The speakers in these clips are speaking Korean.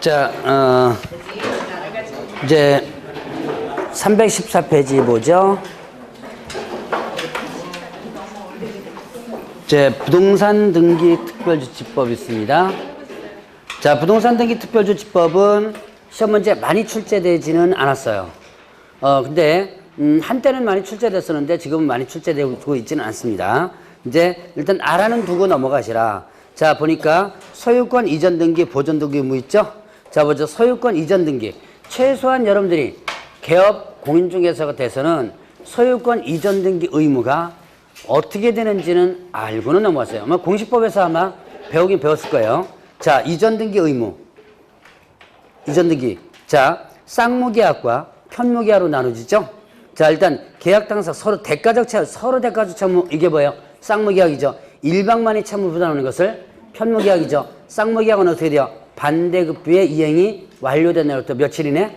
자, 이제 314페이지 뭐죠? 이제 부동산 등기 특별조치법이 있습니다. 자, 부동산 등기 특별조치법은 시험 문제 많이 출제되지는 않았어요. 근데 한때는 많이 출제됐었는데 지금은 많이 출제되고 있지는 않습니다. 이제 일단 알아는 두고 넘어가시라. 자, 보니까 소유권 이전 등기, 보존 등기 의무 있죠? 자, 먼저 소유권 이전 등기. 최소한 여러분들이 개업 공인중개사가 돼서는 소유권 이전 등기 의무가 어떻게 되는지는 알고는 넘어갔어요. 아마 공시법에서 아마 배우긴 배웠을 거예요. 자, 이전 등기 의무. 이전 등기. 자, 쌍무계약과 편무계약으로 나누지죠? 자, 일단 계약 당사 서로 대가적 채무, 서로 대가적 채무, 이게 뭐예요? 쌍무계약이죠. 일방만이 채무 부담하는 것을 편무계약이죠. 쌍무계약은 어떻게 돼요? 반대급부의 이행이 완료된 날부터 며칠이네?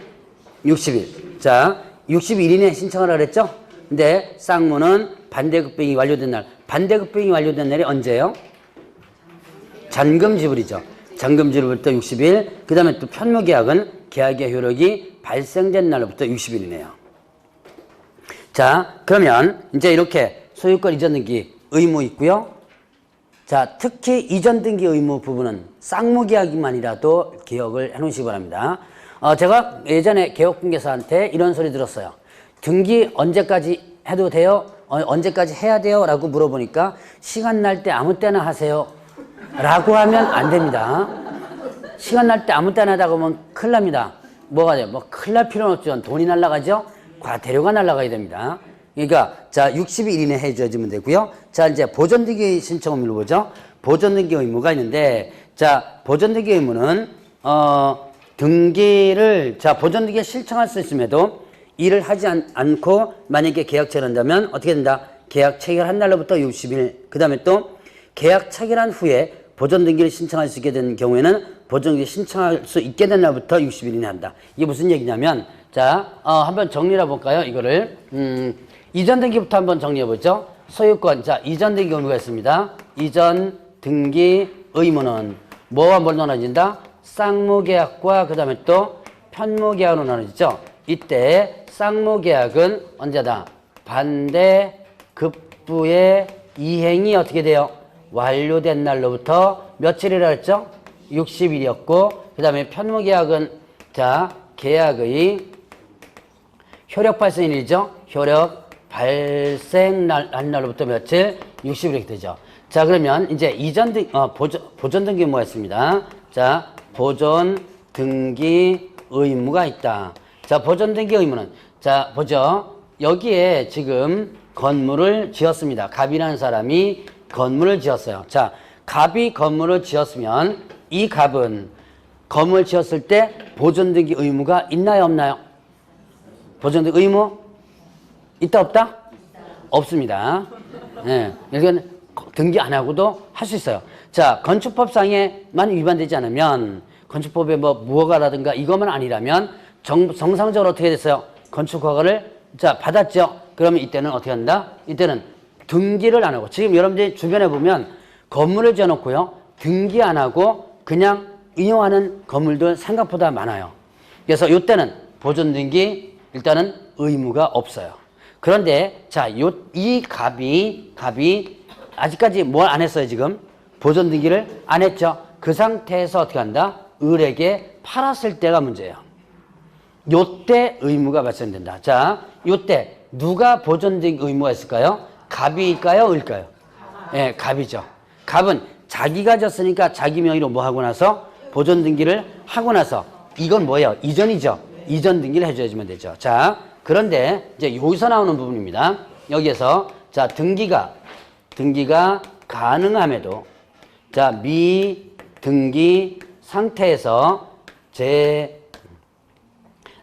60일. 자, 60일 이내에 신청하라 그랬죠? 근데 쌍무는 반대급부행이 완료된 날. 반대급부행이 완료된 날이 언제예요? 잔금 지불이죠. 잔금 지불부터 60일. 그 다음에 또 편무계약은 계약의 효력이 발생된 날로부터 60일이네요. 자, 그러면 이제 이렇게 소유권 이전 등기 의무 있고요. 자, 특히 이전 등기 의무 부분은 쌍무계약만이라도 기억을 해 놓으시기 바랍니다. 제가 예전에 개업공개사한테 이런 소리 들었어요. 등기 언제까지 해도 돼요? 언제까지 해야 돼요? 라고 물어보니까 시간 날 때 아무 때나 하세요. 라고 하면 안 됩니다. 시간 날 때 아무 때나 하다가 보면 큰일 납니다. 뭐가 돼요? 뭐 큰일 날 필요는 없죠. 돈이 날아가죠? 과태료가 날아가야 됩니다. 그러니까 자, 60일 이내에 해줘야지면 되고요. 자, 이제 보존등기 신청 의무를 보죠. 보존등기 의무가 있는데, 자, 보존등기 의무는 등기를, 자, 보존등기에 신청할 수 있음에도 일을 하지 않고 만약에 계약 체결한다면 어떻게 된다? 계약 체결한 날로부터 60일. 그 다음에 또 계약 체결한 후에 보존등기를 신청할 수 있게 된 경우에는 보존등기 신청할 수 있게 된 날부터 60일 이내 한다. 이게 무슨 얘기냐면, 자, 한번 정리해 볼까요? 이거를. 이전 등기부터 한번 정리해 보죠. 소유권. 자, 이전 등기 의무가 있습니다. 이전 등기 의무는 뭐와 뭘 나눠진다? 쌍무계약과 그 다음에 또 편무계약으로 나눠지죠. 이때 쌍무계약은 언제다? 반대급부의 이행이 어떻게 돼요? 완료된 날로부터 며칠이라 했죠? 60일이었고, 그 다음에 편무계약은 자, 계약의 효력 발생일이죠? 효력 발생 날로부터 며칠? 60일 이렇게 되죠. 자, 그러면 이제 이전 등, 보존 등기 의무가 있습니다. 자, 보존 등기 의무가 있다. 자, 보존 등기 의무는, 자, 보죠. 여기에 지금 건물을 지었습니다. 갑이라는 사람이 건물을 지었어요. 자, 갑이 건물을 지었으면 이 갑은 건물 지었을 때 보존 등기 의무가 있나요, 없나요? 보존 등기 의무? 있다, 없다? 없습니다. 네. 이건 등기 안 하고도 할 수 있어요. 자, 건축법상에만 위반되지 않으면, 건축법에 뭐 무허가라든가 이것만 아니라면 정상적으로 어떻게 됐어요? 건축허가를 자, 받았죠? 그러면 이때는 어떻게 한다? 이때는 등기를 안 하고, 지금 여러분들이 주변에 보면 건물을 지어놓고요, 등기 안 하고 그냥 이용하는 건물들 생각보다 많아요. 그래서 이때는 보존 등기 일단은 의무가 없어요. 그런데 자, 이 갑이 아직까지 뭘 안 했어요, 지금? 보존 등기를 안 했죠. 그 상태에서 어떻게 한다? 을에게 팔았을 때가 문제예요. 요때 의무가 발생된다. 자, 요때 누가 보존 등기 의무가 있을까요? 갑일까요, 을까요? 예, 갑이죠. 갑은 자기가 졌으니까 자기 명의로 뭐 하고 나서 보존 등기를 하고 나서, 이건 뭐예요? 이전이죠. 이전 등기를 해줘야지만 되죠. 자, 그런데 이제 여기서 나오는 부분입니다. 여기에서 자, 등기가 가능함에도 자, 미등기 상태에서 제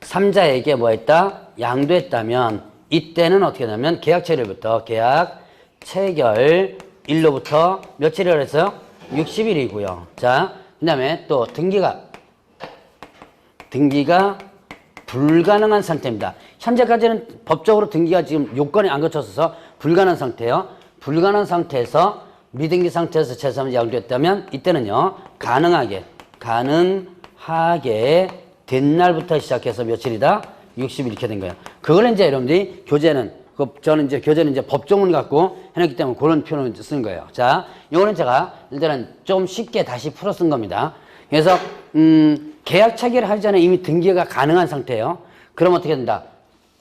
3자에게 뭐 했다? 양도했다면 이때는 어떻게 되냐면 계약 체결 일로부터 며칠이라고 했어요? 60일이고요. 자, 그 다음에 또 등기가 불가능한 상태입니다. 현재까지는 법적으로 등기가 지금 요건이 안 갖춰져서 불가능한 상태예요. 불가능한 상태에서 미등기 상태에서 제3자 양도했다면 이때는요, 가능하게 하게 된 날부터 시작해서 며칠이다? 60일 이렇게 된 거예요. 그걸 이제 여러분들이 교재는, 저는 이제 교재는 이제 법조문 갖고 해놨기 때문에 그런 표현을 쓴 거예요. 자, 요거는 제가 일단은 좀 쉽게 다시 풀어 쓴 겁니다. 그래서, 계약 체결을 하기 전에 이미 등기가 가능한 상태예요. 그럼 어떻게 된다?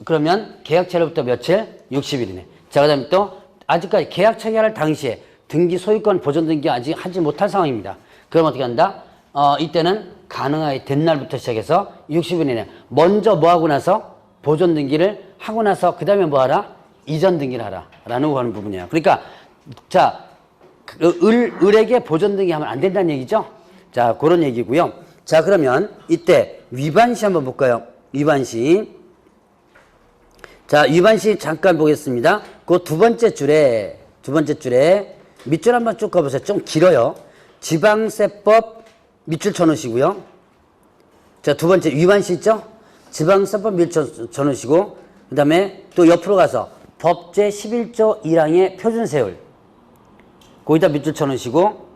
그러면 계약 체결부터 며칠? 60일이네. 자, 그 다음에 또 아직까지 계약 체결할 당시에 등기 소유권 보존 등기 아직 하지 못할 상황입니다. 그럼 어떻게 한다? 이때는 가능하게 된 날부터 시작해서 60일 이내. 먼저 뭐 하고 나서 보존 등기를 하고 나서 그 다음에 뭐 하라? 이전 등기를 하라. 라는 하는 부분이에요. 그러니까, 자, 을에게 보존 등기 하면 안 된다는 얘기죠? 자, 그런 얘기고요. 자, 그러면 이때 위반시 한번 볼까요? 위반시. 자, 위반시 잠깐 보겠습니다. 그 두 번째 줄에 밑줄 한번 쭉 가보세요. 좀 길어요. 지방세법 밑줄 쳐놓으시고요. 자, 두 번째 위반시 있죠? 지방세법 밑줄 쳐놓으시고, 그 다음에 또 옆으로 가서 법 제11조 1항의 표준세율. 거기다 밑줄 쳐놓으시고,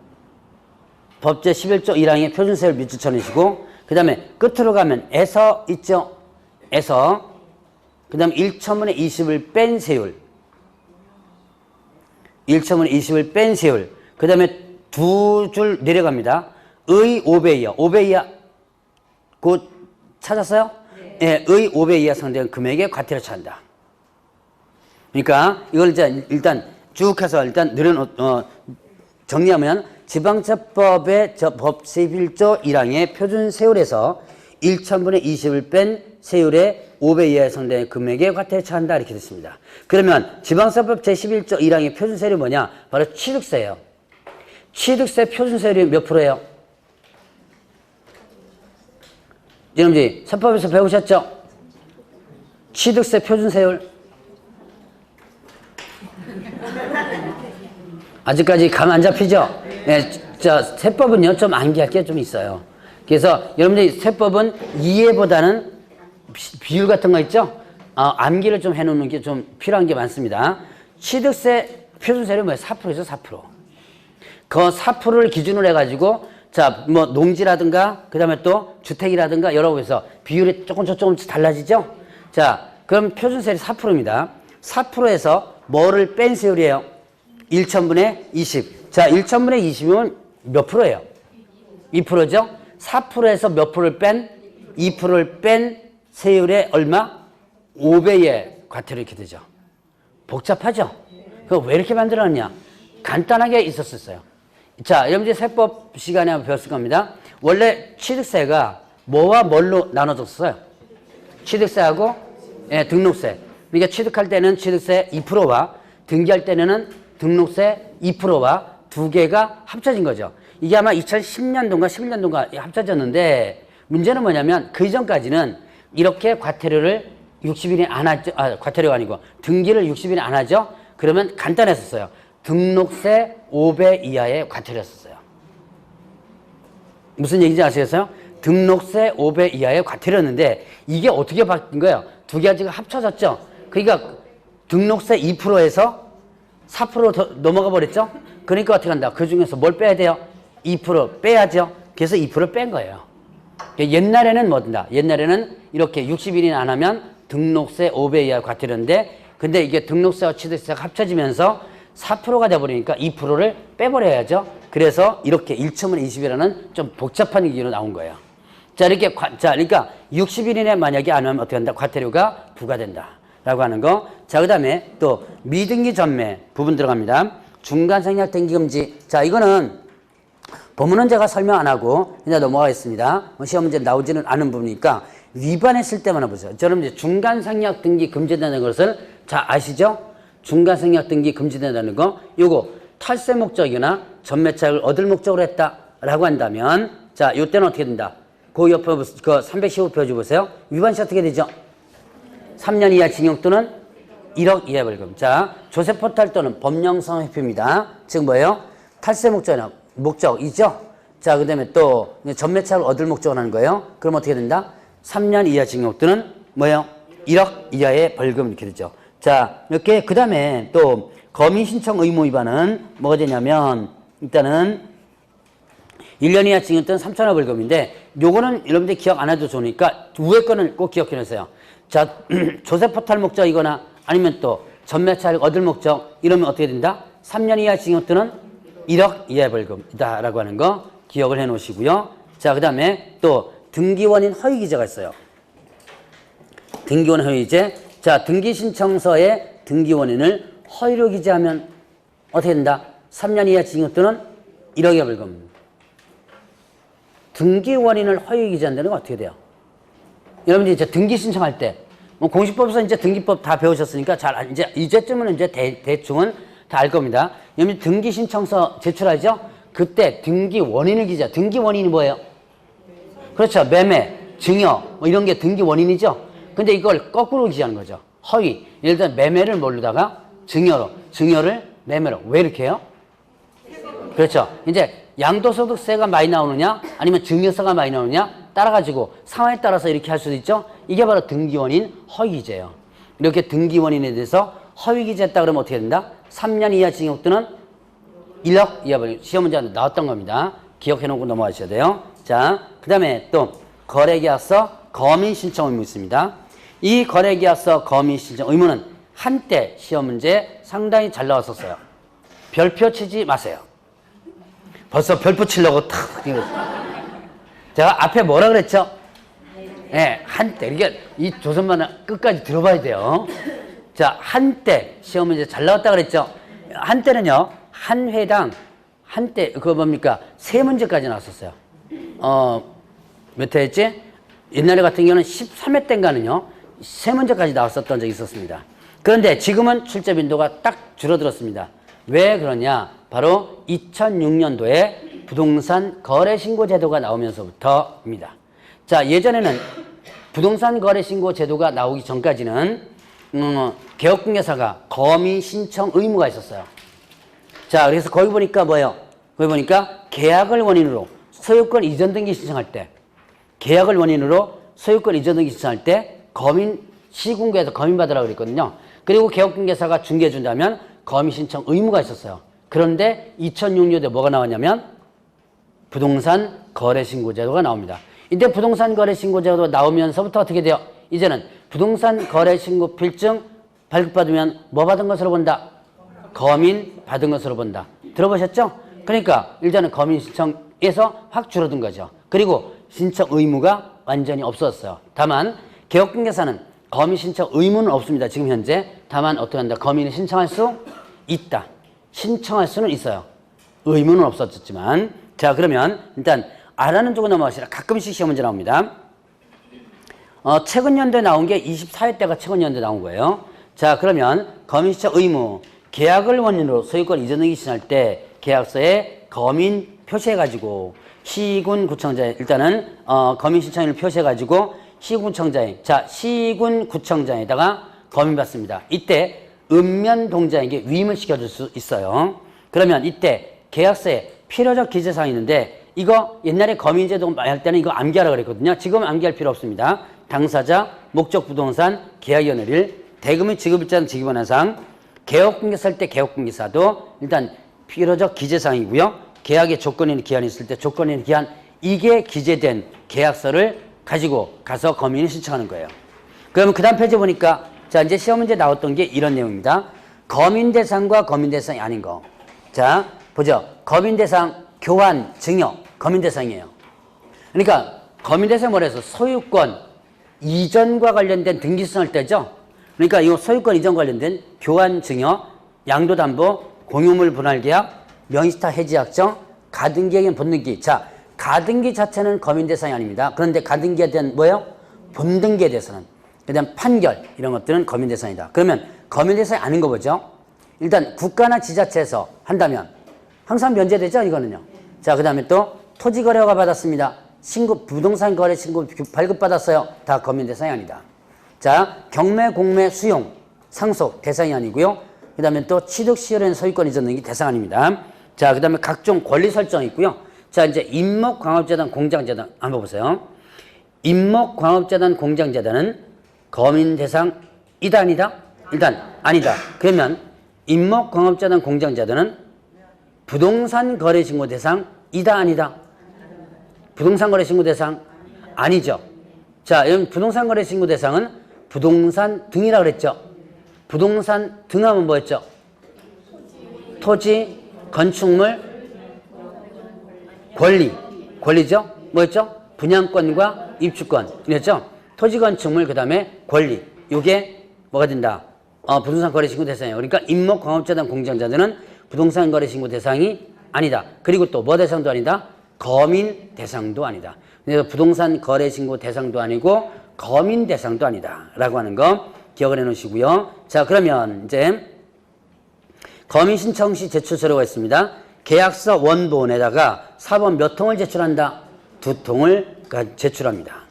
법 제11조 1항의 표준세율 밑줄 쳐놓으시고, 그 다음에 끝으로 가면 에서 있죠? 에서. 그 다음에 1첨분의 20을 뺀 세율. 1첨분의 20을 뺀 세율. 그 다음에 두 줄 내려갑니다. 의 5배 이하. 5배 이하. 곧 찾았어요? 네. 예, 의 5배 이하 상대한 금액의 과태료 처한다. 그러니까 이걸 이제 일단 쭉 해서 일단 정리하면 지방세법의 법 11조 1항의 표준 세율에서 1첨분의 20을 뺀 세율의 5배 이하의 상당의 금액의 과태료 처한다 이렇게 됐습니다. 그러면 지방세법 제11조 1항의 표준세율이 뭐냐? 바로 취득세예요. 취득세 표준세율이 몇 프로예요? 여러분들 세법에서 배우셨죠? 취득세 표준세율 아직까지 감 안 잡히죠? 네, 자, 세법은요 좀 암기할 게 좀 있어요. 그래서 여러분들이 세법은 이해보다는 비율 같은 거 있죠? 암기를 좀 해놓는 게 좀 필요한 게 많습니다. 취득세 표준세율이 뭐예요? 4%죠, 4%. 그 4%를 기준으로 해가지고, 자, 뭐, 농지라든가, 그 다음에 또 주택이라든가, 여러 곳에서 비율이 조금씩 달라지죠? 자, 그럼 표준세율이 4%입니다. 4%에서 뭐를 뺀 세율이에요? 1첨분의 20. 자, 1첨분의 20이면 몇 프로예요? 2%죠? 4%에서 몇 프로를 뺀? 2%를 뺀 세율의 얼마? 5배의 과태료 이렇게 되죠. 복잡하죠? 그거 왜 이렇게 만들어놨냐? 간단하게 있었어요. 자, 여러분들 세법 시간에 한번 배웠을 겁니다. 원래 취득세가 뭐와 뭘로 나눠졌어요? 취득세하고 등록세. 그러니까 취득할 때는 취득세 2%와 등기할 때는 등록세 2%와 두 개가 합쳐진 거죠. 이게 아마 2010년도인가 11년도인가 합쳐졌는데 문제는 뭐냐면 그 이전까지는 이렇게 과태료를 60일이 안 하죠. 과태료가 아니고 등기를 60일이 안 하죠. 그러면 간단했었어요. 등록세 5배 이하의 과태료였었어요. 무슨 얘기인지 아시겠어요? 등록세 5배 이하의 과태료였는데 이게 어떻게 바뀐 거예요? 두 가지가 합쳐졌죠. 그러니까 등록세 2%에서 4% 더 넘어가 버렸죠. 그러니까 어떻게 한다? 그 중에서 뭘 빼야 돼요? 2% 빼야죠. 그래서 2% 뺀 거예요. 옛날에는 뭐다? 옛날에는 이렇게 60일이나 안 하면 등록세 5배 이하 과태료인데 근데 이게 등록세와 취득세가 합쳐지면서 4%가 돼버리니까 2%를 빼버려야죠. 그래서 이렇게 1첨분의 20이라는 좀 복잡한 얘기로 나온 거예요. 자, 이렇게, 그러니까 60일 이내 만약에 안 하면 어떻게 한다? 과태료가 부과된다. 라고 하는 거. 자, 그 다음에 또 미등기 전매 부분 들어갑니다. 중간생략 등기 금지. 자, 이거는 본문은 제가 설명 안 하고 그냥 넘어가겠습니다. 시험 문제 나오지는 않은 부분이니까 위반했을 때만 보세요. 저는 이제 중간생략 등기 금지된다는 것을 자 아시죠? 중간생략 등기 금지된다는 거. 요거 탈세 목적이나 전매차익을 얻을 목적으로 했다라고 한다면 자, 요때는 어떻게 된다? 그 옆에 그 315페이지 보세요. 위반시 어떻게 되죠? 3년 이하 징역 또는 1억 이하 벌금. 자, 조세포탈 또는 법령상 회피입니다. 즉 뭐예요? 탈세 목적이죠. 자, 그 다음에 또 전매차익을 얻을 목적으로 하는 거예요. 그럼 어떻게 된다? 3년 이하 징역 또는 뭐예요? 1억 이하의 벌금 이렇게 되죠. 자, 이렇게 그 다음에 또 거민 신청 의무 위반은 뭐가 되냐면 일단은 1년 이하 징역 또는 3천원 벌금인데 요거는 여러분들이 기억 안 해도 좋으니까 위에 거는 꼭 기억해 놓으세요. 자, 조세 포탈 목적이거나 아니면 또 전매차익 얻을 목적 이러면 어떻게 된다? 3년 이하 징역 또는 1억 이하 벌금이다라고 하는 거 기억을 해 놓으시고요. 자, 그 다음에 또 등기원인 허위기재가 있어요. 등기원 허위기재. 자, 등기신청서에 등기원인을 허위로 기재하면 어떻게 된다? 3년 이하 징역 또는 1억 이하 벌금. 등기원인을 허위 기재한다는 건 어떻게 돼요? 여러분들이 이제 등기 신청할 때, 뭐 공시법에서 이제 등기법 다 배우셨으니까 이제쯤은 이제 대충은 다 알 겁니다. 여러분 등기 신청서 제출하죠? 그때 등기 원인을 기재. 등기 원인이 뭐예요? 그렇죠. 매매, 증여, 뭐 이런 게 등기 원인이죠? 근데 이걸 거꾸로 기재하는 거죠. 허위. 예를 들어 매매를 모르다가 증여를 매매로. 왜 이렇게 해요? 그렇죠. 이제 양도소득세가 많이 나오느냐 아니면 증여세가 많이 나오느냐 따라가지고 상황에 따라서 이렇게 할 수도 있죠. 이게 바로 등기원인 허위기재예요. 이렇게 등기원인에 대해서 허위기재했다 그러면 어떻게 된다? 3년 이하 징역 또는 1억 이하 벌금. 시험 문제 나왔던 겁니다. 기억해놓고 넘어가셔야 돼요. 자, 그 다음에 또 거래계약서 거민신청 의무 있습니다. 이 거래계약서 거민신청 의무는 한때 시험 문제 상당히 잘 나왔었어요. 별표 치지 마세요. 벌써 별표 치려고 탁. 제가 앞에 뭐라 그랬죠? 네, 한때. 이게 이 조선만은 끝까지 들어봐야 돼요. 자, 한때 시험 문제 잘 나왔다 그랬죠? 한때는요, 한 회당, 한때, 그거 뭡니까? 3문제까지 나왔었어요. 몇 회였지? 옛날에 같은 경우는 13회 때인가는요, 3문제까지 나왔었던 적이 있었습니다. 그런데 지금은 출제 빈도가 딱 줄어들었습니다. 왜 그러냐? 바로 2006년도에 부동산 거래신고 제도가 나오면서부터입니다. 자, 예전에는 부동산 거래신고 제도가 나오기 전까지는 개업공개사가 거미 신청 의무가 있었어요. 자, 그래서 거기 보니까 뭐예요? 거기 보니까 계약을 원인으로 소유권 이전 등기 신청할 때, 계약을 원인으로 소유권 이전 등기 신청할 때 시군구에서 거민 받으라고 그랬거든요. 그리고 개업공개사가 중개해 준다면 거미 신청 의무가 있었어요. 그런데 2006년도에 뭐가 나왔냐면 부동산 거래신고제도가 나옵니다. 이때 부동산 거래신고제도가 나오면서부터 어떻게 돼요? 이제는 부동산 거래신고 필증 발급받으면 뭐 받은 것으로 본다? 거민 받은 것으로 본다. 들어보셨죠? 그러니까 일단은 거민 신청에서 확 줄어든 거죠. 그리고 신청 의무가 완전히 없었어요. 다만 개업공개사는 거민 신청 의무는 없습니다. 지금 현재. 다만 어떻게 한다? 거민이 신청할 수 있다. 신청할 수는 있어요. 의무는 없었지만. 자, 그러면 일단 알아는 쪽으로 넘어가시라. 가끔씩 시험 문제 나옵니다. 최근 연도에 나온 게 24회 때가 최근 연도에 나온 거예요. 자, 그러면 거민 신청 의무. 계약을 원인으로 소유권 이전 등기 신청할 때 계약서에 거민 표시해가지고 시군구청장에 일단은 거민 신청인을 표시해가지고 시군구청장에 시군구청장에다가 거민 받습니다. 이때 읍면 동자에게 위임을 시켜줄 수 있어요. 그러면 이때 계약서에 필요적 기재사항이 있는데 이거 옛날에 거민제도 할 때는 이거 암기하라 그랬거든요. 지금 암기할 필요 없습니다. 당사자, 목적 부동산, 계약연일일, 대금의 지급일자는 지급원화상, 개업공개사 할 때 개업공개사도 일단 필요적 기재사항이고요. 계약의 조건인 기한이 있을 때 조건인 기한, 이게 기재된 계약서를 가지고 가서 거민이 신청하는 거예요. 그러면 그 다음 페이지 보니까 자, 이제 시험 문제 나왔던 게 이런 내용입니다. 거민 대상과 거민 대상이 아닌 거. 자, 보죠. 거민 대상, 교환, 증여, 거민 대상이에요. 그러니까 거민 대상 뭐라 해서 소유권 이전과 관련된 등기 신청할 때죠. 그러니까 이 소유권 이전 관련된 교환, 증여, 양도담보, 공유물 분할 계약, 명의시타 해지 약정, 가등기에겐 본등기. 자, 가등기 자체는 거민 대상이 아닙니다. 그런데 가등기에 대한 뭐예요? 본등기에 대해서는. 그 다음 판결 이런 것들은 거민 대상이다. 그러면 거민 대상이 아닌 거 보죠. 일단 국가나 지자체에서 한다면 항상 면제되죠, 이거는요. 자, 그 다음에 또 토지거래허가 받았습니다. 부동산 거래 신고 발급받았어요. 다 거민 대상이 아니다. 자, 경매, 공매, 수용, 상속 대상이 아니고요. 그 다음에 또 취득, 시효된 소유권 이전 등기 대상 아닙니다. 자, 그 다음에 각종 권리 설정이 있고요. 자, 이제 임목광업재단, 공장재단 한번 보세요. 임목광업재단, 공장재단은 거민 대상이다, 아니다? 일단 아니다. 그러면 임목광업재단, 공장재단은 부동산 거래신고 대상이다, 아니다? 부동산 거래 신고 대상 아니죠. 자, 여러분 부동산 거래 신고 대상은 부동산 등이라고 그랬죠. 부동산 등 하면 뭐였죠? 토지, 건축물, 권리죠? 뭐였죠? 분양권과 입주권. 이랬죠? 토지, 건축물, 그 다음에 권리. 요게 뭐가 된다? 부동산 거래 신고 대상이에요. 그러니까 임목 광업재단 공정자들은 부동산 거래 신고 대상이 아니다. 그리고 또 뭐 대상도 아니다? 거민 대상도 아니다. 그래서 부동산 거래 신고 대상도 아니고 거민 대상도 아니다. 라고 하는 거 기억을 해 놓으시고요. 자, 그러면 이제 거민 신청 시 제출 서류가 있습니다. 계약서 원본에다가 4번 몇 통을 제출한다? 2통을 제출합니다.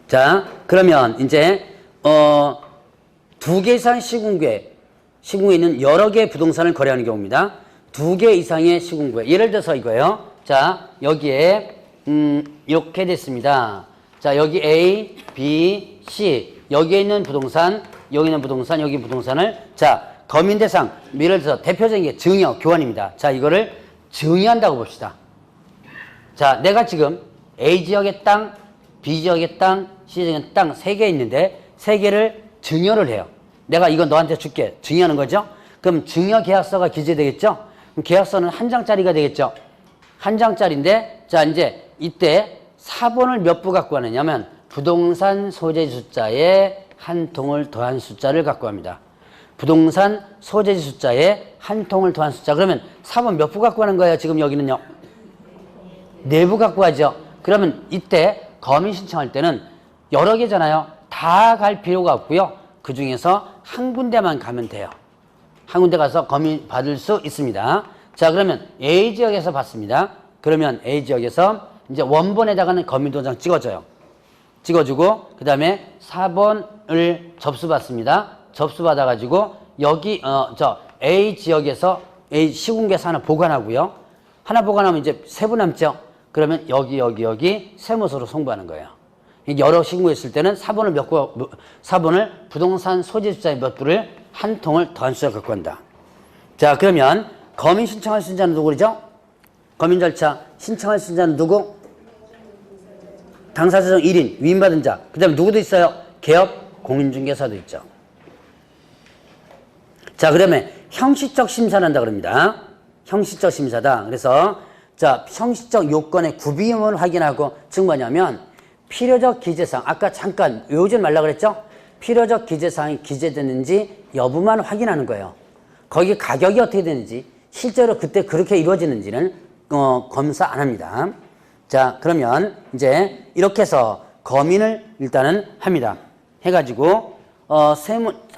자, 그러면 이제 2개 이상 시군구에 있는 여러 개의 부동산을 거래하는 경우입니다. 2개 이상의 시군구에. 예를 들어서 이거예요. 자, 여기에 이렇게 됐습니다. 자, 여기 A, B, C 여기에 있는 부동산, 여기 있는 부동산, 여기 부동산을 자, 거민 대상, 예를 들어서 대표적인 게 증여, 교환입니다. 자, 이거를 증여한다고 봅시다. 자, 내가 지금 A 지역의 땅, B 지역의 땅, C 지역의 땅 3개 있는데 3개를 증여를 해요. 내가 이거 너한테 줄게. 증여하는 거죠? 그럼 증여 계약서가 기재되겠죠? 그럼 계약서는 한 장짜리가 되겠죠? 한 장짜리인데, 자, 이제 이때 4번을 몇 부 갖고 가느냐면 부동산 소재지 숫자에 한 통을 더한 숫자를 갖고 갑니다. 부동산 소재지 숫자에 한 통을 더한 숫자. 그러면 4번 몇 부 갖고 가는 거예요? 지금 여기는요? 4부 갖고 가죠. 그러면 이때 거민 신청할 때는 여러 개잖아요. 다 갈 필요가 없고요. 그 중에서 한 군데만 가면 돼요. 한 군데 가서 거민 받을 수 있습니다. 자, 그러면 A 지역에서 받습니다. 그러면 A 지역에서 이제 원본에다가는 거민 도장 찍어줘요. 찍어주고 그 다음에 4번을 접수받습니다. 접수받아가지고 여기 A 지역에서 A 시군구에서 하나 보관하고요. 하나 보관하면 이제 3부 남죠. 그러면 여기 세무서로 송부하는 거예요. 여러 신고에 있을 때는 4번을 부동산 소재주자의 몇 부를 한 통을 더한 숫자 갖고 간다. 자, 그러면 거민 신청할 수 있는 자는 누구 그러죠? 거민 절차 신청할 수 있는 자는 누구? 당사자 중 1인 위임받은 자. 그 다음에 누구도 있어요? 개업 공인중개사도 있죠. 자, 그러면 형식적 심사를 한다 그럽니다. 형식적 심사다. 그래서 자, 형식적 요건의 구비임을 확인하고 즉 뭐냐면 필요적 기재사항, 아까 잠깐 외우지 말라 그랬죠? 필요적 기재사항이 기재됐는지 여부만 확인하는 거예요. 거기 가격이 어떻게 되는지 실제로 그때 그렇게 이루어지는지는 검사 안 합니다. 자, 그러면 이제 이렇게 해서 거민을 일단은 합니다. 해가지고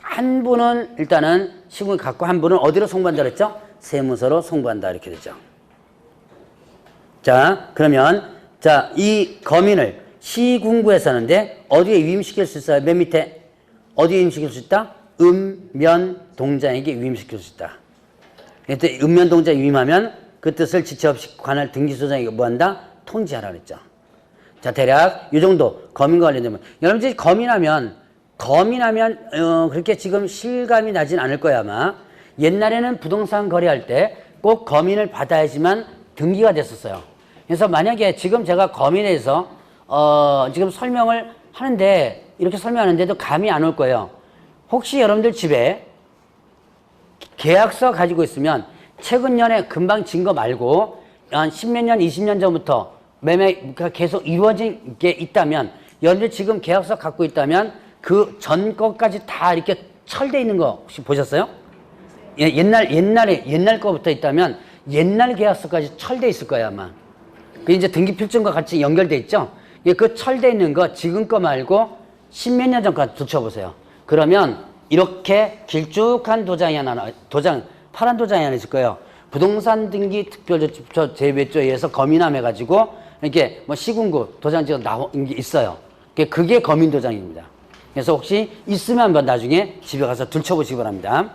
한 분은 일단은 시군을 갖고 한 분은 어디로 송부한다 그랬죠? 세무서로 송부한다 이렇게 되죠. 자, 그러면 자, 이 거민을 시군구에서 하는데 어디에 위임시킬 수 있어요? 맨 밑에 어디에 위임시킬 수 있다? 읍면동장에게 위임시킬 수 있다. 그때 읍면동장에 위임하면 그 뜻을 지체 없이 관할 등기소장에게 뭐한다? 통지하라 그랬죠. 자, 대략 이 정도 거민과 관련되면 여러분들이 거민하면 그렇게 지금 실감이 나진 않을 거야 아마. 옛날에는 부동산 거래할 때 꼭 거민을 받아야지만 등기가 됐었어요. 그래서 만약에 지금 제가 거민에서 지금 설명을 하는데 이렇게 설명하는데도 감이 안 올 거예요. 혹시 여러분들 집에 계약서 가지고 있으면 최근 년에 금방 진 거 말고 한 10몇 년, 20년 전부터 매매가 계속 이루어진 게 있다면 여러분들 지금 계약서 갖고 있다면 그 전 것까지 다 이렇게 철돼 있는 거 혹시 보셨어요? 옛날 거부터 있다면 옛날 계약서까지 철돼 있을 거예요 아마. 그 이제 등기 필증과 같이 연결돼 있죠. 그 철돼 있는 거 지금 거 말고 10몇 년 전까지 붙여보세요. 그러면 이렇게 길쭉한 파란 도장이 하나 있을 거예요. 부동산 등기 특별조치부터 제1조에 의해서 거민함해가지고 이렇게 뭐 시군구 도장지가 나온 게 있어요. 그게 거민 도장입니다. 그래서 혹시 있으면 한번 나중에 집에 가서 들춰보시기 바랍니다.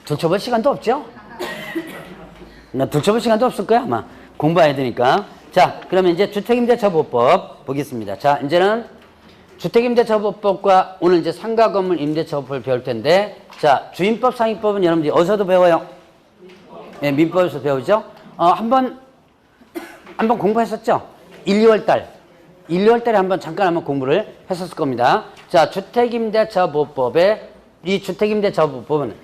들춰볼 시간도 없죠? 들춰볼 시간도 없을 거야 아마. 공부해야 되니까. 자, 그러면 이제 주택임대처보호법 보겠습니다. 자, 이제는 주택임대처보호법과 오늘 이제 상가 건물 임대처보호법을 배울 텐데, 자, 주임법, 상위법은 여러분들이 어디서도 배워요? 네, 민법에서 배우죠? 한번 한번 공부했었죠? 1, 2월 달에 한번 잠깐 한번 공부를 했었을 겁니다. 자, 주택임대차보호법의 이 주택임대차보호법은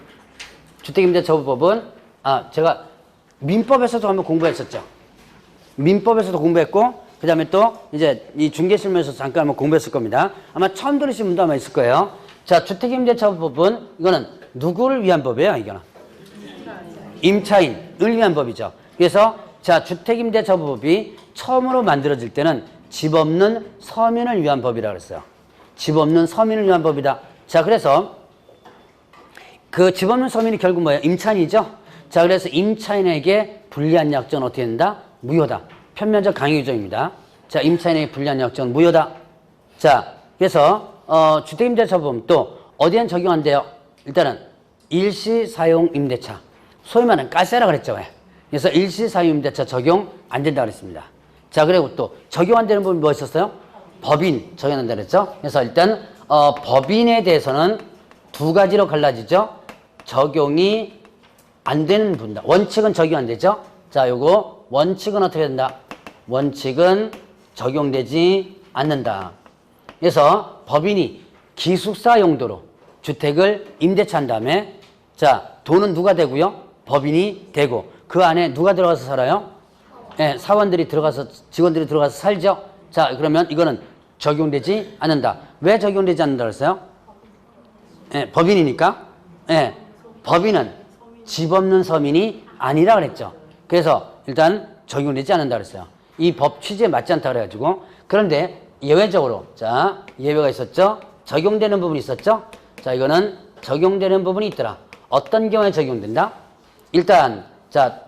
제가 민법에서도 한번 공부했었죠. 민법에서도 공부했고 그 다음에 또 이제 이 중개실무에서 잠깐 한번 공부했을 겁니다. 아마 처음 들으신 분도 아마 있을 거예요. 자, 주택임대차보호법은 이거는 누구를 위한 법이에요? 이거는 임차인을 위한 법이죠. 그래서 자, 주택임대차보호법이 처음으로 만들어질 때는 집 없는 서민을 위한 법이라고 그랬어요. 집 없는 서민을 위한 법이다. 자, 그래서 그 집 없는 서민이 결국 뭐예요? 임차인이죠. 자, 그래서 임차인에게 불리한 약정은 어떻게 된다? 무효다. 편면적 강요조입니다. 자, 임차인에게 불리한 약정은 무효다. 자, 그래서 주택임대차보호법 또 어디엔 적용한대요? 일단은 일시사용 임대차. 소위 말하는 가세라 그랬죠. 왜? 그래서 일시사용 임대차 적용 안 된다 그랬습니다. 자, 그리고 또 적용 안 되는 부분이 뭐 있었어요? 법인 적용 안 된다 그랬죠. 그래서 일단 법인에 대해서는 두 가지로 갈라지죠. 적용이 안 되는 분다. 원칙은 적용 안 되죠. 자, 요거 원칙은 어떻게 된다? 원칙은 적용되지 않는다. 그래서 법인이 기숙사 용도로 주택을 임대차한 다음에 자, 돈은 누가 되고요? 법인이 되고 그 안에 누가 들어가서 살아요? 네, 사원들이 들어가서 직원들이 들어가서 살죠. 자, 그러면 이거는 적용되지 않는다. 왜 적용되지 않는다 그랬어요? 네, 법인이니까. 네, 법인은 집 없는 서민이 아니라 그랬죠. 그래서 일단 적용되지 않는다 그랬어요. 이 법 취지에 맞지 않다 그래가지고. 그런데 예외적으로 자, 예외가 있었죠. 적용되는 부분이 있었죠. 자, 이거는 적용되는 부분이 있더라. 어떤 경우에 적용된다? 일단 자,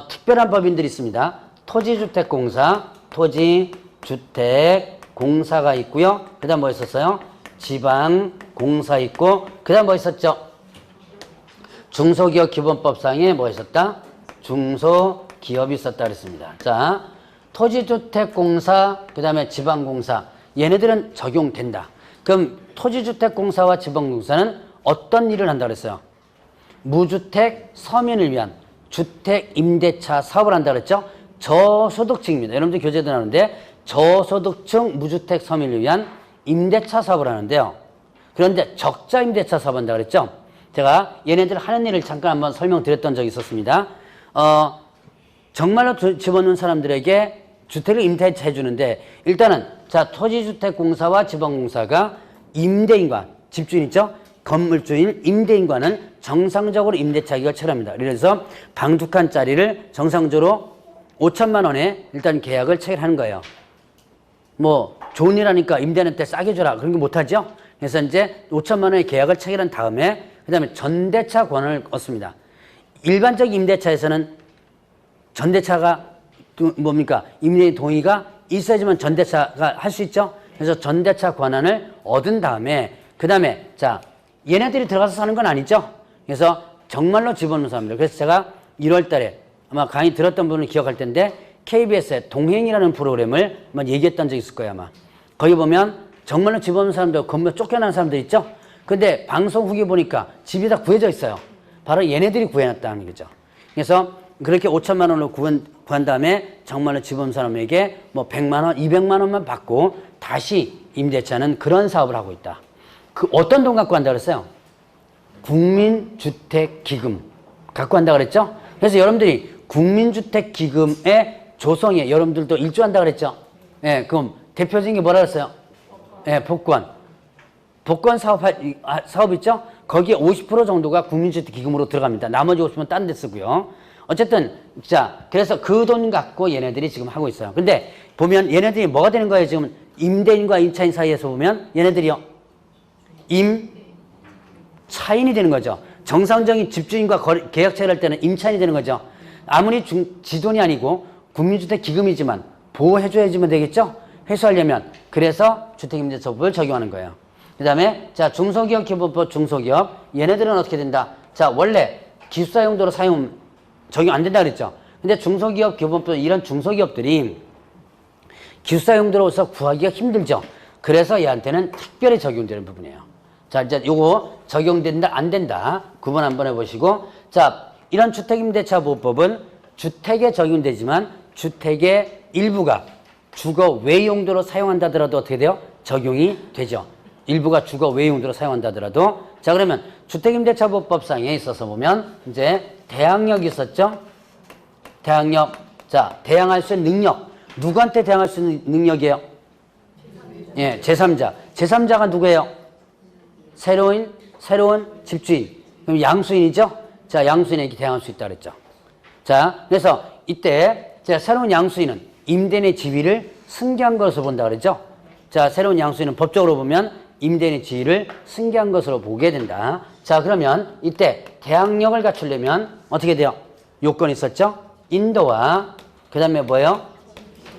특별한 법인들이 있습니다. 토지주택공사가 있고요. 그 다음 뭐 있었어요? 지방공사 있고 그 다음 뭐 있었죠? 중소기업기본법상에 뭐 있었다? 중소기업이 있었다 그랬습니다. 자, 토지주택공사 그 다음에 지방공사 얘네들은 적용된다. 그럼 토지주택공사와 지방공사는 어떤 일을 한다 그랬어요? 무주택 서민을 위한 주택 임대차 사업을 한다 그랬죠? 저소득층입니다. 여러분들 교재도 나오는데 저소득층 무주택 서민을 위한 임대차 사업을 하는데요. 그런데 적자 임대차 사업 한다 그랬죠? 제가 얘네들 하는 일을 잠깐 한번 설명드렸던 적이 있었습니다. 정말로 집어넣는 사람들에게 주택을 임대차 해주는데 일단은 자, 토지주택공사와 지방공사가 임대인과 집주인 있죠? 건물주인 임대인과는 정상적으로 임대차 계약을 체결합니다. 그래서 방 2칸짜리를 정상적으로 5천만 원에 일단 계약을 체결하는 거예요. 뭐 좋은 일 하니까 임대하는 때 싸게 줘라 그런 게 못하죠. 그래서 이제 5천만 원의 계약을 체결한 다음에 그 다음에 전대차 권한을 얻습니다. 일반적 임대차에서는 전대차가 뭡니까? 임대인 동의가 있어야지만 전대차가 할 수 있죠. 그래서 전대차 권한을 얻은 다음에 그 다음에 자, 얘네들이 들어가서 사는 건 아니죠. 그래서 정말로 집어넣는 사람들. 그래서 제가 1월 달에 아마 강의 들었던 분은 기억할 텐데 KBS의 동행이라는 프로그램을 한번 얘기했던 적이 있을 거예요 아마. 거기 보면 정말로 집어넣는 사람들 건물 쫓겨나는 사람들 있죠. 근데 방송 후기 보니까 집이 다 구해져 있어요. 바로 얘네들이 구해놨다는 거죠. 그래서 그렇게 5천만 원을 구한 다음에 정말로 집어넣는 사람에게 뭐 100만 원, 200만 원만 받고 다시 임대차는 그런 사업을 하고 있다. 그 어떤 돈 갖고 간다 그랬어요? 국민주택기금 갖고 간다 그랬죠? 그래서 여러분들이 국민주택기금의 조성에 여러분들도 일조한다 그랬죠? 예, 그럼 대표적인 게 뭐라 그랬어요? 예, 복권 사업 있죠? 거기에 50% 정도가 국민주택기금으로 들어갑니다. 나머지 50%는 딴 데 쓰고요. 어쨌든 자, 그래서 그 돈 갖고 얘네들이 지금 하고 있어요. 근데 보면 얘네들이 뭐가 되는 거예요? 지금 임대인과 임차인 사이에서 보면 얘네들이요. 임차인이 되는 거죠. 정상적인 집주인과 계약 체결할 때는 임차인이 되는 거죠. 아무리 지돈이 아니고 국민주택기금이지만 보호해줘야지만 되겠죠? 회수하려면. 그래서 주택임대차법을 적용하는 거예요. 그 다음에 자, 중소기업 기본법 중소기업 얘네들은 어떻게 된다? 자, 원래 기숙사 용도로 사용 적용 안 된다 그랬죠? 근데 중소기업 기본법 이런 중소기업들이 기숙사 용도로서 구하기가 힘들죠? 그래서 얘한테는 특별히 적용되는 부분이에요. 자, 이제 요거 적용된다 안 된다 구분 한번 해보시고, 자, 이런 주택임대차보호법은 주택에 적용되지만 주택의 일부가 주거 외 용도로 사용한다더라도 어떻게 돼요? 적용이 되죠. 일부가 주거 외 용도로 사용한다더라도. 자, 그러면 주택임대차보호법상에 있어서 보면 이제 대항력이 있었죠. 대항력. 자, 대항할 수 있는 능력. 누구한테 대항할 수 있는 능력이에요? 예, 제3자. 제3자가 누구예요? 새로운 집주인. 그럼 양수인이죠? 자, 양수인에게 대항할 수 있다 그랬죠. 자, 그래서 이때 자, 새로운 양수인은 임대인의 지위를 승계한 것으로 본다 그랬죠? 자, 새로운 양수인은 법적으로 보면 임대인의 지위를 승계한 것으로 보게 된다. 자, 그러면 이때 대항력을 갖추려면 어떻게 돼요? 요건이 있었죠? 인도와 그 다음에 뭐예요?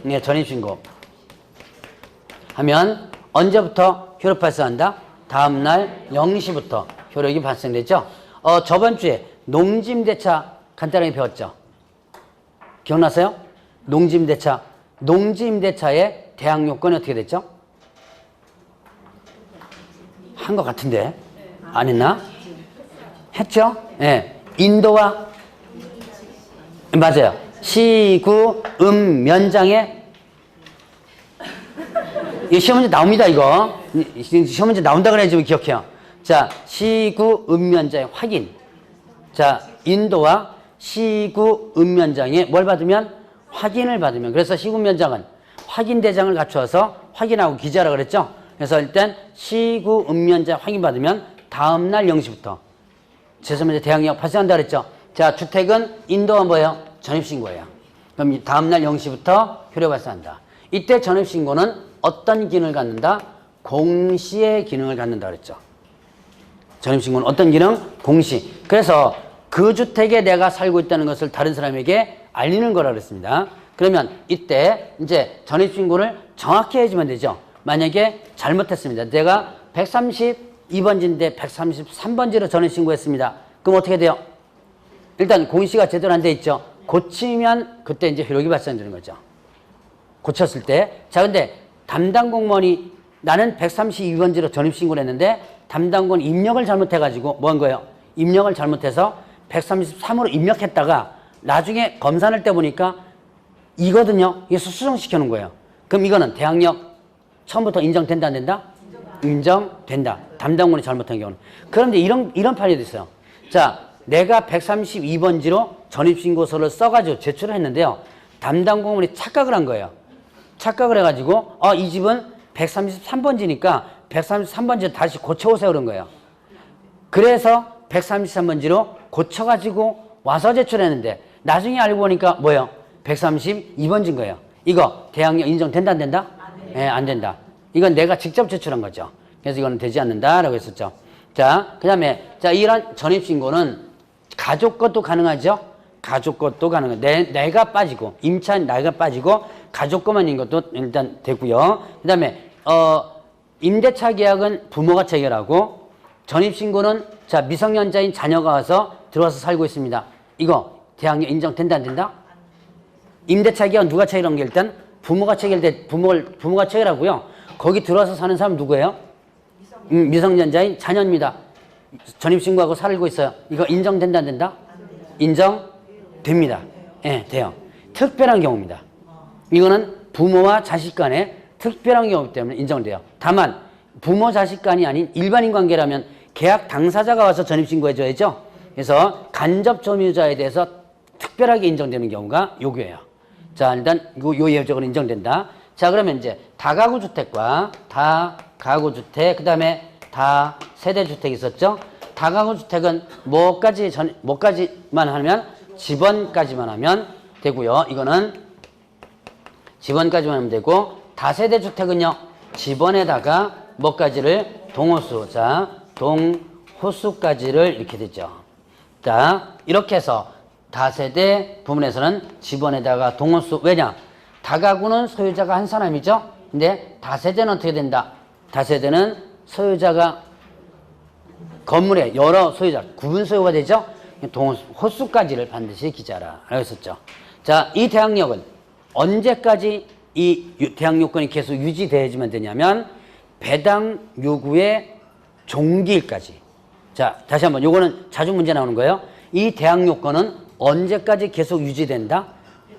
네, 전입신고 하면 언제부터 효력 발생한다? 다음날 0시부터 효력이 발생되죠? 저번 주에 농지임대차 간단하게 배웠죠? 기억나세요? 농지임대차. 농지임대차의 대항 요건이 어떻게 됐죠? 한 것 같은데 안 했나? 했죠? 예. 네. 인도와 맞아요. 시구 면장에 이 시험 문제 나옵니다. 이거 시험 문제 나온다 그래야지 기억해요. 자, 시구 면장의 확인. 자, 인도와 시구 면장에 뭘 받으면 확인을 받으면. 그래서 시구 면장은 확인 대장을 갖추어서 확인하고 기재하라 그랬죠. 그래서 일단 시구 면장 확인 받으면 다음 날 0시부터 제3자 대항력 발생한다 그랬죠. 자, 주택은 인도가 뭐예요? 전입신고예요. 그럼 다음 날 0시부터 효력 발생한다. 이때 전입신고는 어떤 기능을 갖는다? 공시의 기능을 갖는다 그랬죠. 전입신고는 어떤 기능? 공시. 그래서 그 주택에 내가 살고 있다는 것을 다른 사람에게 알리는 거라 그랬습니다. 그러면 이때 이제 전입신고를 정확히 해주면 되죠. 만약에 잘못했습니다. 내가 132번지인데 133번지로 전입신고했습니다. 그럼 어떻게 돼요? 일단 공시가 제대로 안 돼 있죠. 고치면 그때 이제 효력이 발생되는 거죠. 고쳤을 때. 자, 근데 담당 공무원이 나는 132번지로 전입신고를 했는데 담당 공무원 입력을 잘못해가지고 뭐 한 거예요? 입력을 잘못해서 133으로 입력했다가 나중에 검사할 때 보니까 이거든요. 이게 수정시켜 놓은 거예요. 그럼 이거는 대항력 처음부터 인정된다 안 된다? 인정된다. 담당 공무원이 잘못한 경우는. 그런데 이런 판례도 있어요. 자, 내가 132번지로 전입신고서를 써가지고 제출을 했는데요. 담당 공무원이 착각을 한 거예요. 착각을 해가지고 이 집은 133번지니까 133번지 다시 고쳐오세요 그런 거예요. 그래서 133번지로 고쳐가지고 와서 제출했는데 나중에 알고 보니까 뭐예요? 132번지인 거예요. 이거 대항력 인정된다 안 된다? 예, 안 된다. 이건 내가 직접 제출한 거죠. 그래서 이거는 되지 않는다라고 했었죠. 자, 그 다음에 자, 이런 전입신고는 가족 것도 가능하죠? 가족 것도 가능해요. 내가 빠지고 임차인 나이가 빠지고 가족 것만인 것도 일단 되고요. 그 다음에 임대차 계약은 부모가 체결하고 전입신고는 자, 미성년자인 자녀가 와서 들어와서 살고 있습니다. 이거 대항력 인정된다 안 된다? 임대차 계약은 누가 체결한 게 일단 부모가 체결하고요. 거기 들어와서 사는 사람 누구예요? 미성년자인 자녀입니다. 전입신고하고 살고 있어요. 이거 인정된다 안 된다? 인정됩니다. 예, 돼요. 특별한 경우입니다. 이거는 부모와 자식 간의 특별한 경우이기 때문에 인정돼요. 다만 부모 자식 간이 아닌 일반인 관계라면 계약 당사자가 와서 전입신고해줘야죠. 그래서 간접 점유자에 대해서 특별하게 인정되는 경우가 요거예요. 자, 일단 요 예적으로 인정된다. 자, 그러면 이제 다가구주택과 다가구주택, 그 다음에 다세대주택이 있었죠. 다가구주택은 뭐까지만 하면 집원까지만 하면 되고요. 이거는 집원까지만 하면 되고, 다세대주택은요, 집원에다가 뭐까지를 동호수, 자, 동호수까지를 이렇게 되죠. 자, 이렇게 해서 다세대 부분에서는 집원에다가 동호수, 왜냐? 다가구는 소유자가 한 사람이죠. 근데 다세대는 어떻게 된다? 다세대는 소유자가 건물에 여러 소유자, 구분 소유가 되죠. 호수까지를 반드시 기재하라 라고 했었죠. 자, 이 대항력은 언제까지 이 대항요건이 계속 유지되어야지만 되냐면 배당 요구의 종기일까지. 자, 다시 한번 요거는 자주 문제 나오는 거예요. 이 대항요건은 언제까지 계속 유지된다?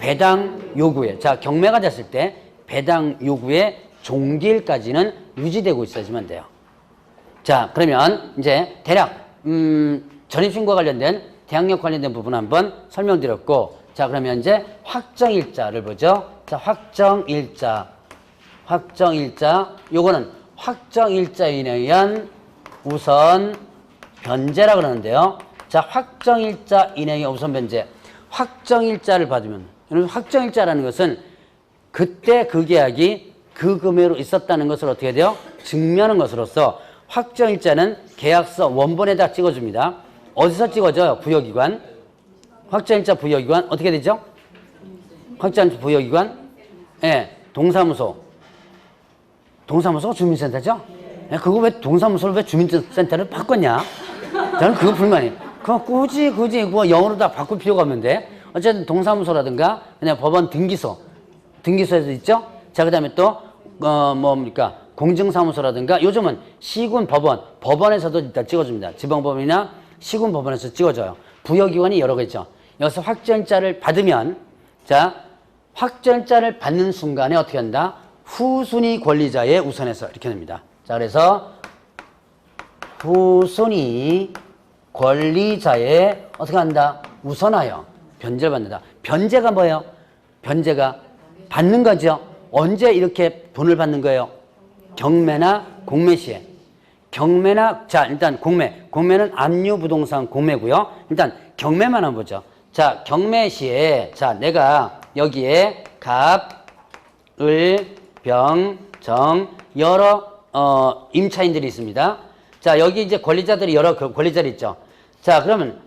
배당 요구에, 자, 경매가 됐을 때 배당 요구의 종기일까지는 유지되고 있어야지만 돼요. 자, 그러면 이제 대략 전입신고와 관련된 대항력 관련된 부분 한번 설명드렸고, 자, 그러면 이제 확정일자를 보죠. 자, 확정일자 요거는 확정일자인에 의한 우선 변제라 그러는데요. 자, 확정일자인에 의한 우선 변제. 확정일자를 받으면, 확정일자라는 것은 그때 그 계약이 그 금액으로 있었다는 것을 어떻게 돼요? 증명하는 것으로서 확정일자는 계약서 원본에다 찍어줍니다. 어디서 찍어줘요? 부여기관. 확정일자 부여기관 어떻게 되죠? 확정일자 부여기관, 예, 동사무소가 주민센터죠? 예, 그거 왜 동사무소를 왜 주민센터를 바꿨냐? 저는 그거 불만이에요. 그거 굳이 그거 영어로 다 바꿀 필요가 없는데, 어쨌든 동사무소라든가 그냥 법원 등기소에서 있죠? 자, 그 다음에 또 뭡니까? 공증사무소라든가 요즘은 시군 법원에서도 일단 찍어줍니다. 지방법원이나 시군 법원에서 찍어줘요. 부여기관이 여러 개 있죠. 여기서 확정일자를 받으면, 자, 확정일자를 받는 순간에 어떻게 한다? 후순위 권리자의 우선에서 이렇게 됩니다. 자, 그래서 후순위 권리자의 어떻게 한다? 우선하여 변제를 받는다. 변제가 뭐예요? 변제가 받는 거죠. 언제 이렇게 돈을 받는 거예요? 경매나 공매 시에. 경매나, 자, 일단 공매는 압류부동산 공매고요. 일단 경매만 한번 보죠. 자, 경매 시에, 자, 내가 여기에 갑, 을, 병, 정, 여러 임차인들이 있습니다. 자, 여기 이제 권리자들이 여러 권리자들이 있죠. 자, 그러면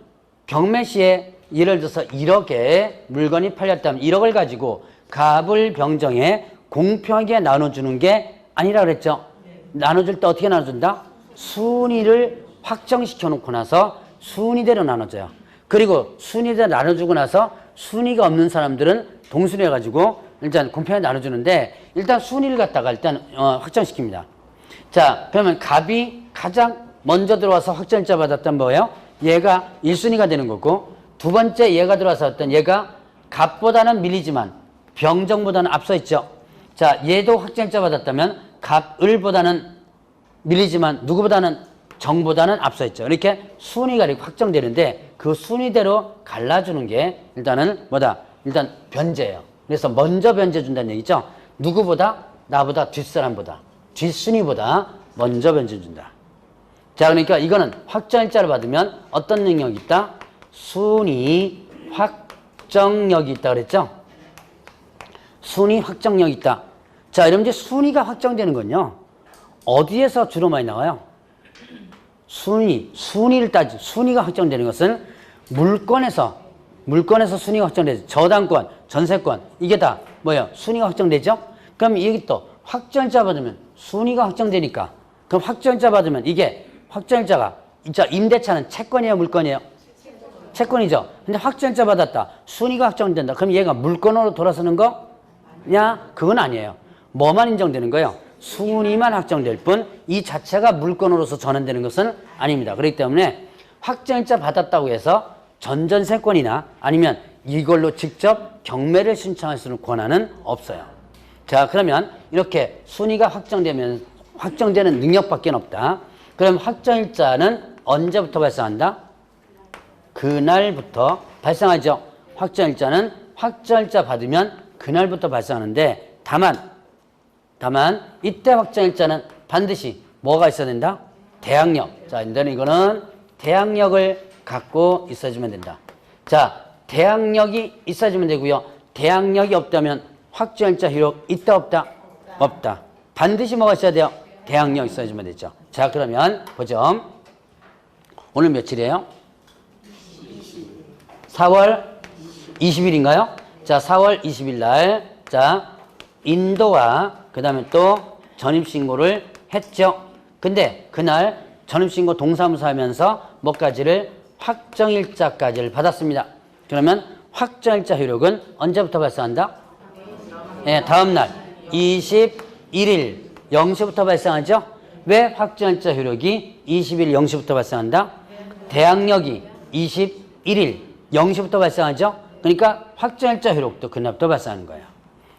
경매 시에 예를 들어서 1억에 물건이 팔렸다면 1억을 가지고 갑을 병정에 공평하게 나눠주는 게 아니라 그랬죠. 나눠줄 때 어떻게 나눠준다? 순위를 확정시켜 놓고 나서 순위대로 나눠줘요. 그리고 순위대로 나눠주고 나서 순위가 없는 사람들은 동순위 해가지고 일단 공평하게 나눠주는데, 일단 순위를 갖다가 일단 확정시킵니다. 자, 그러면 갑이 가장 먼저 들어와서 확정일자 받았던 뭐예요? 얘가 1순위가 되는 거고, 두 번째 얘가 들어와서 어떤 얘가 갑보다는 밀리지만 병정보다는 앞서 있죠. 자, 얘도 확정일자 받았다면 갑을보다는 밀리지만 누구보다는 정보다는 앞서 있죠. 이렇게 순위가 이렇게 확정되는데, 그 순위대로 갈라주는 게 일단은 뭐다? 일단 변제예요. 그래서 먼저 변제 준다는 얘기죠. 누구보다? 나보다 뒷사람보다, 뒷순위보다 먼저 변제 준다. 자, 그러니까 이거는 확정일자를 받으면 어떤 능력이 있다? 순위 확정력이 있다 그랬죠? 순위 확정력이 있다. 자, 여러분, 이제 순위가 확정되는 건요, 어디에서 주로 많이 나와요? 순위를 순위가 확정되는 것은 물건에서 순위가 확정되죠. 저당권, 전세권, 이게 다 뭐예요? 순위가 확정되죠? 그럼 이게 또 확정일자 받으면 순위가 확정되니까, 그럼 확정일자 받으면 이게 확정일자가, 자, 임대차는 채권이에요, 물건이에요? 채권이죠. 근데 확정일자 받았다. 순위가 확정된다. 그럼 얘가 물건으로 돌아서는 거냐? 그건 아니에요. 뭐만 인정되는 거예요? 순위만 확정될 뿐, 이 자체가 물건으로서 전환되는 것은 아닙니다. 그렇기 때문에 확정일자 받았다고 해서 전전세권이나 아니면 이걸로 직접 경매를 신청할 수 있는 권한은 없어요. 자, 그러면 이렇게 순위가 확정되는 능력밖에 없다. 그럼 확정일자는 언제부터 발생한다? 그날부터 발생하죠. 확정일자는 확정일자 받으면 그날부터 발생하는데, 다만 이때 확정일자는 반드시 뭐가 있어야 된다? 대항력. 자, 이거는 대항력을 갖고 있어주면 된다. 자, 대항력이 있어주면 되고요. 대항력이 없다면 확정일자 효력 있다 없다? 없다. 반드시 뭐가 있어야 돼요? 대항력 있어주면 되죠. 자, 그러면 보죠. 오늘 며칠이에요? 4월 20일인가요? 자, 4월 20일 날, 자, 인도와 그 다음에 또 전입신고를 했죠. 근데 그날 전입신고 동사무소 하면서 뭐까지를? 확정일자까지를 받았습니다. 그러면 확정일자 효력은 언제부터 발생한다? 네, 다음날 21일 0시부터 발생하죠. 왜 확정일자 효력이 20일 0시부터 발생한다? 대항력이 21일 0시부터 발생하죠. 그러니까 확정일자 효력도 그날부터 발생하는 거예요.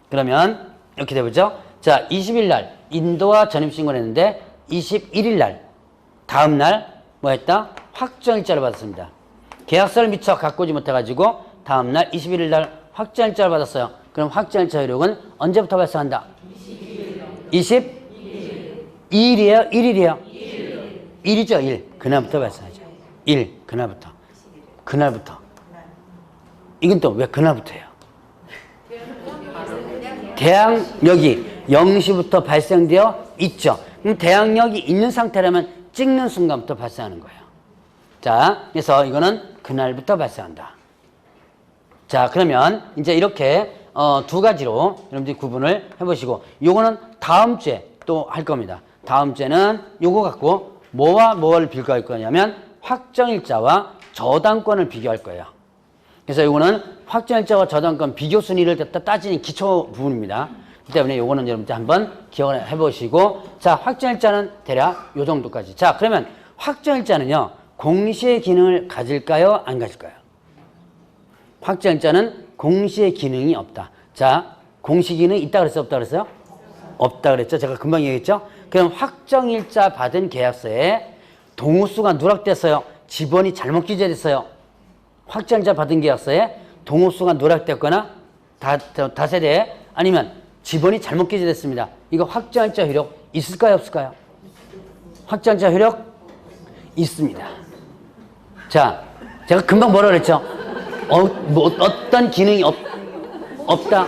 그러면 이렇게 되보죠. 자, 20일 날 인도와 전입신고를 했는데 21일 날 다음 날 뭐 했다? 확정일자를 받았습니다. 계약서를 미처 갖고 오지 못해가지고 다음 날 21일 날 확정일자를 받았어요. 그럼 확정일자 효력은 언제부터 발생한다? 22일이에요? 1일이에요? 1이죠, 1. 그날부터 발생하죠. 1. 그날부터. 그날부터. 이건 또 왜 그날부터예요? 대항력이 0시부터 발생되어 있죠. 그럼 대항력이 있는 상태라면 찍는 순간부터 발생하는 거예요. 자, 그래서 이거는 그날부터 발생한다. 자, 그러면 이제 이렇게 두 가지로 여러분들이 구분을 해보시고, 요거는 다음 주에 또 할 겁니다. 다음 주에는 요거 갖고 뭐와 뭐를 비교할 거냐면 확정일자와 저당권을 비교할 거예요. 그래서 요거는 확정일자와 저당권 비교 순위를 따지는 기초 부분입니다. 그렇기 때문에 요거는 여러분들 한번 기억을 해보시고, 자, 확정일자는 대략 요 정도까지. 자, 그러면 확정일자는요, 공시의 기능을 가질까요? 안 가질까요? 확정일자는 공시의 기능이 없다. 자, 공시 기능이 있다 그랬어요? 없다 그랬어요? 없다 그랬죠? 제가 금방 얘기했죠? 그럼 확정일자 받은 계약서에 동호수가 누락됐어요? 지번이 잘못 기재됐어요? 확정일자 받은 계약서에 동호수가 누락됐거나 다세대 아니면 지번이 잘못 기재됐습니다. 이거 확정일자 효력 있을까요? 없을까요? 확정일자 효력 있습니다. 자, 제가 금방 뭐라 그랬죠? 어떤 기능이 없다?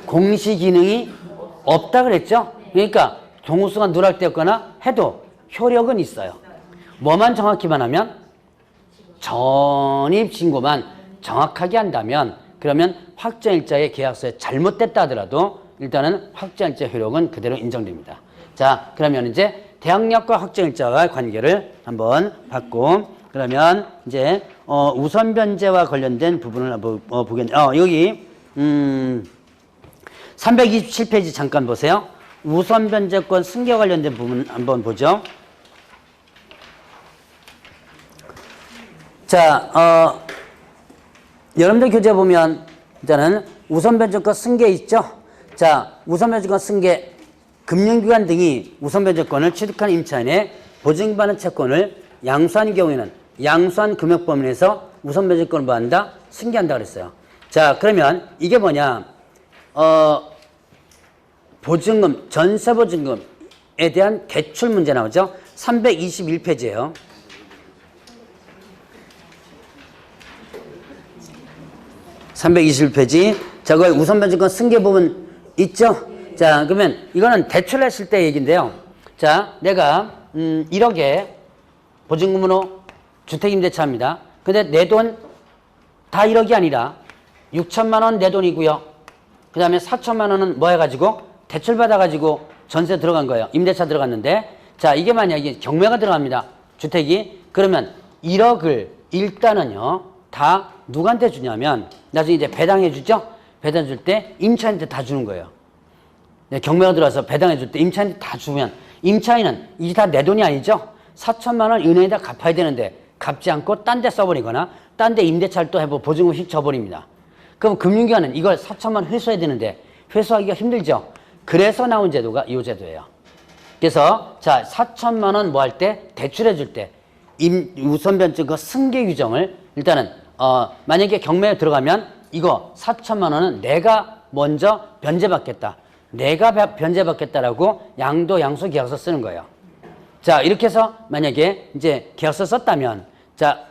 공시 기능이 없다 그랬죠? 그러니까 동호수가 누락되었거나 해도 효력은 있어요. 뭐만 정확히만 하면, 전입신고만 정확하게 한다면, 그러면 확정일자의 계약서에 잘못됐다 하더라도 일단은 확정일자 효력은 그대로 인정됩니다. 자, 그러면 이제 대항력과 확정일자와의 관계를 한번 봤고, 그러면 이제 우선 변제와 관련된 부분을 보겠는데, 여기 327페이지 잠깐 보세요. 우선 변제권 승계 관련된 부분 한번 보죠. 자, 여러분들 교재 보면 일단은 우선 변제권 승계 있죠? 자, 우선 변제권 승계, 금융기관 등이 우선 변제권을 취득한 임차인의 보증받는 채권을 양수한 경우에는 양수한 금액 범위에서 우선 변제권을 뭐 한다? 승계한다 그랬어요. 자, 그러면 이게 뭐냐? 보증금, 전세보증금에 대한 대출 문제 나오죠? 321페이지예요. 321페이지. 자, 거기 우선 변제권 승계 부분 있죠? 자, 그러면 이거는 대출했을 때 얘기인데요. 자, 내가 1억에 보증금으로 주택임대차입니다. 근데 내 돈 다 1억이 아니라 6천만 원 내 돈이고요. 그 다음에 4천만 원은 뭐 해가지고 대출 받아가지고 전세 들어간 거예요. 임대차 들어갔는데, 자, 이게 만약에 경매가 들어갑니다. 주택이. 그러면 1억을 일단은요, 다 누구한테 주냐면, 나중에 이제 배당해 주죠? 배당 줄 때 임차인한테 다 주는 거예요. 경매가 들어와서 배당해 줄 때 임차인한테 다 주면, 임차인은 이게 다 내 돈이 아니죠? 4천만 원 은행에다 갚아야 되는데 갚지 않고 딴 데 써버리거나 딴 데 임대차를 또 해보 보증금 휙 줘버립니다. 그럼 금융기관은 이걸 4천만 원 회수해야 되는데 회수하기가 힘들죠? 그래서 나온 제도가 이 제도예요. 그래서 자, 4천만 원 뭐 할 때, 대출해 줄 때 우선변제권 승계 규정을 일단은 만약에 경매에 들어가면 이거 4천만 원은 내가 먼저 변제받겠다. 내가 변제받겠다라고 양도 양수 계약서 쓰는 거예요. 자, 이렇게 해서 만약에 이제 계약서 썼다면, 자,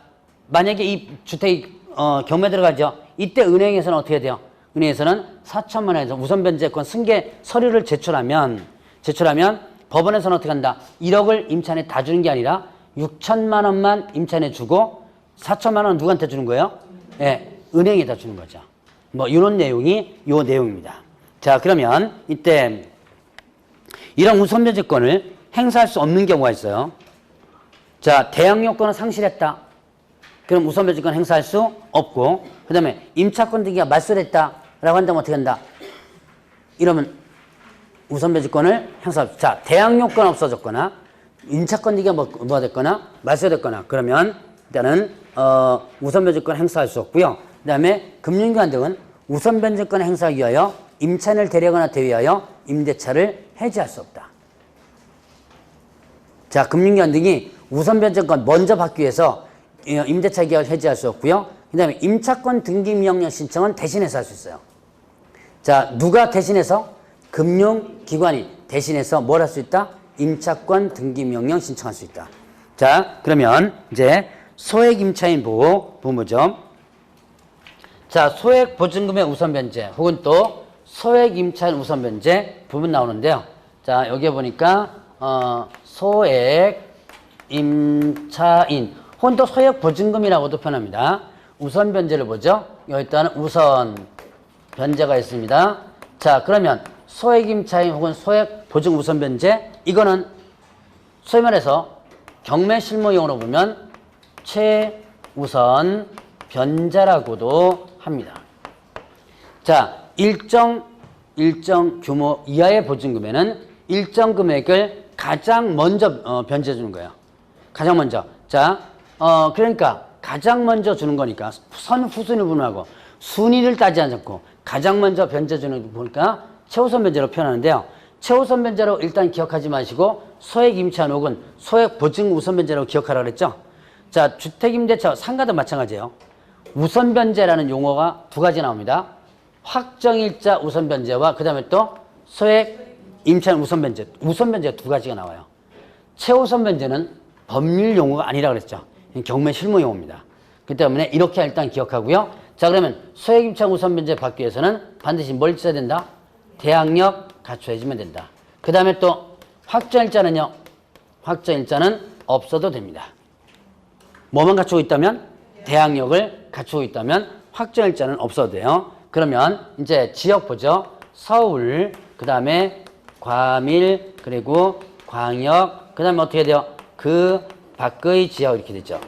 만약에 이 주택이 경매 들어가죠. 이때 은행에서는 어떻게 돼요? 은행에서는 4천만 원에서 우선 변제권 승계 서류를 제출하면 법원에서는 어떻게 한다? 1억을 임차인에 다 주는 게 아니라 6천만 원만 임차인에 주고 4천만 원은 누구한테 주는 거예요? 네, 은행에다 주는 거죠. 뭐 이런 내용이 요 내용입니다. 자, 그러면 이때 이런 우선 변제권을 행사할 수 없는 경우가 있어요. 자, 대항 요건을 상실했다. 그럼 우선 변제권 행사할 수 없고, 그 다음에 임차권 등기가 말소됐다라고 한다면 어떻게 한다? 이러면 우선 변제권을 행사할 수. 자, 대항 요건 없어졌거나 임차권 등기가 뭐가 됐거나 말소됐거나 그러면 일단은 우선 변제권 행사할 수 없고요. 그 다음에 금융기관 등은 우선 변제권을 행사하기 위하여 임차인을 대리하거나 대위하여 임대차를 해지할 수 없다. 자, 금융기관 등이 우선 변제권 먼저 받기 위해서 임대차 계약을 해지할 수 없고요. 그 다음에 임차권 등기 명령 신청은 대신해서 할 수 있어요. 자, 누가 대신해서? 금융기관이 대신해서 뭘 할 수 있다? 임차권 등기 명령 신청할 수 있다. 자, 그러면 이제 소액 임차인 보호 부무죠. 자, 소액 보증금의 우선 변제 혹은 또 소액 임차인 우선 변제 부분 나오는데요. 자, 여기에 보니까 소액 임차인 혹은 또 소액 보증금이라고도 표현합니다. 우선 변제를 보죠. 여기 일단은 우선 변제가 있습니다. 자, 그러면 소액 임차인 혹은 소액 보증 우선 변제, 이거는 소위 말해서 경매 실무용어로 보면 최우선 변제라고도 합니다. 자, 일정 규모 이하의 보증금에는 일정 금액을 가장 먼저 변제해 주는 거예요. 가장 먼저. 자, 그러니까 가장 먼저 주는 거니까 선후순위 분하고 순위를 따지지 않고 가장 먼저 변제해 주는 거 보니까 최우선 변제로 표현하는데요. 최우선 변제로 일단 기억하지 마시고 소액 임차인 혹은 소액 보증 우선 변제라고 기억하라고 그랬죠. 자, 주택임대차 상가도 마찬가지예요. 우선 변제라는 용어가 두 가지 나옵니다. 확정일자 우선 변제와 그 다음에 또 소액 임차인 우선 변제. 우선 변제가 두 가지가 나와요. 최우선 변제는 법률 용어가 아니라 그랬죠. 경매 실무 용어입니다. 그 때문에 이렇게 일단 기억하고요. 자, 그러면 소액 임차인 우선 변제 받기 위해서는 반드시 뭘 써야 된다? 대항력 갖춰야지만 된다. 그 다음에 또 확정일자는요. 확정일자는 없어도 됩니다. 뭐만 갖추고 있다면? 대항력을 갖추고 있다면 확정일자는 없어도 돼요. 그러면 이제 지역 보죠. 서울, 그 다음에 과밀, 그리고 광역, 그 다음에 어떻게 돼요? 그 밖의 지역 이렇게 되죠.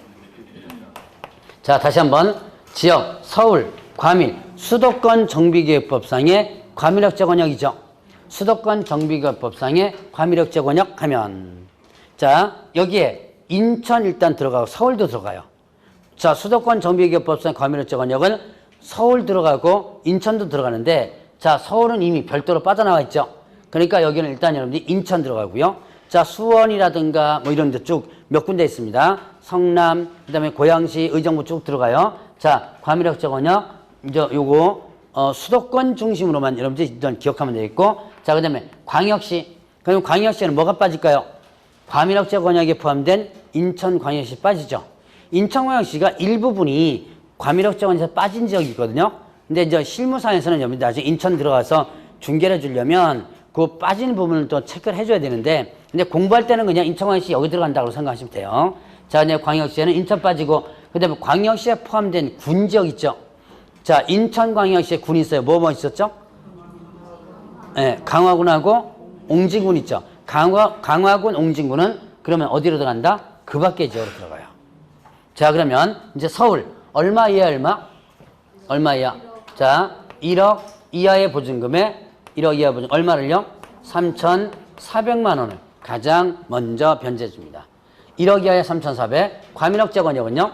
자, 다시 한번 지역, 서울, 과밀, 수도권 정비계획법상의 과밀역제 권역이죠. 수도권 정비계획법상의 과밀역제 권역 하면, 자, 여기에 인천 일단 들어가고 서울도 들어가요. 자, 수도권 정비계획법상 과밀역제 권역은 서울 들어가고 인천도 들어가는데, 자, 서울은 이미 별도로 빠져나와 있죠. 그러니까 여기는 일단 여러분들이 인천 들어가고요. 자, 수원이라든가 뭐 이런 데 쭉 몇 군데 있습니다. 성남, 그 다음에 고양시, 의정부 쭉 들어가요. 자, 과밀역제 권역, 이제 요거, 수도권 중심으로만 여러분들이 일단 기억하면 되겠고, 자, 그 다음에 광역시. 그럼 광역시에는 뭐가 빠질까요? 과밀역제 권역에 포함된 인천광역시 빠지죠. 인천광역시가 일부분이 과밀역제 권역에서 빠진 지역이 있거든요. 근데 이제 실무상에서는 여러분들 나중에 인천 들어가서 중개를 해주려면 그 빠진 부분을 또 체크를 해줘야 되는데, 근데 공부할 때는 그냥 인천광역시 여기 들어간다고 생각하시면 돼요. 자, 이제 광역시에는 인천 빠지고, 그 다음에 광역시에 포함된 군 지역 있죠. 자, 인천광역시에 군이 있어요. 뭐 있었죠? 네, 강화군하고 옹진군 있죠. 강화군, 옹진군은 그러면 어디로 들어간다? 그 밖의 지역으로 들어가요. 자, 그러면 이제 서울. 얼마 이하 얼마? 얼마 이하? 자, 1억 이하의 보증금에 1억 이하 보증 얼마를요? 3,400만 원을 가장 먼저 변제해 줍니다. 1억 이하의 3,400. 과밀역제 권역은요?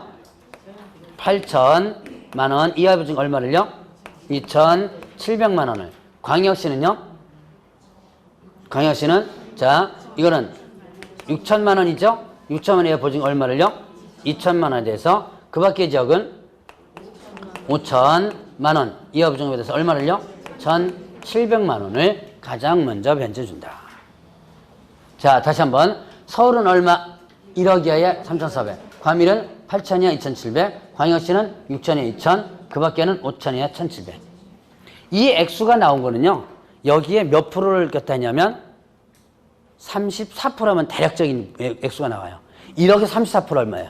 8,000만 원 이하 보증 얼마를요? 2,700만 원을. 광역시는요? 광역시는 자, 이거는 6천만 원이죠? 6천만 원 이하 보증 얼마를요? 2천만 원에 대해서 그 밖의 지역은 5천만 원 이하 보증금에 대해서 얼마를요? 1,700만 원을 가장 먼저 변제해준다. 자, 다시 한번 서울은 얼마? 1억 이하에 3,400. 과밀은 8천 이하 2,700. 광역시는 6천 이하 2천. 그 밖에는 5천 이하 1,700. 이 액수가 나온 거는요. 여기에 몇 프로를 꼈다냐면 34%면 대략적인 액수가 나와요. 1억에 34% 얼마예요?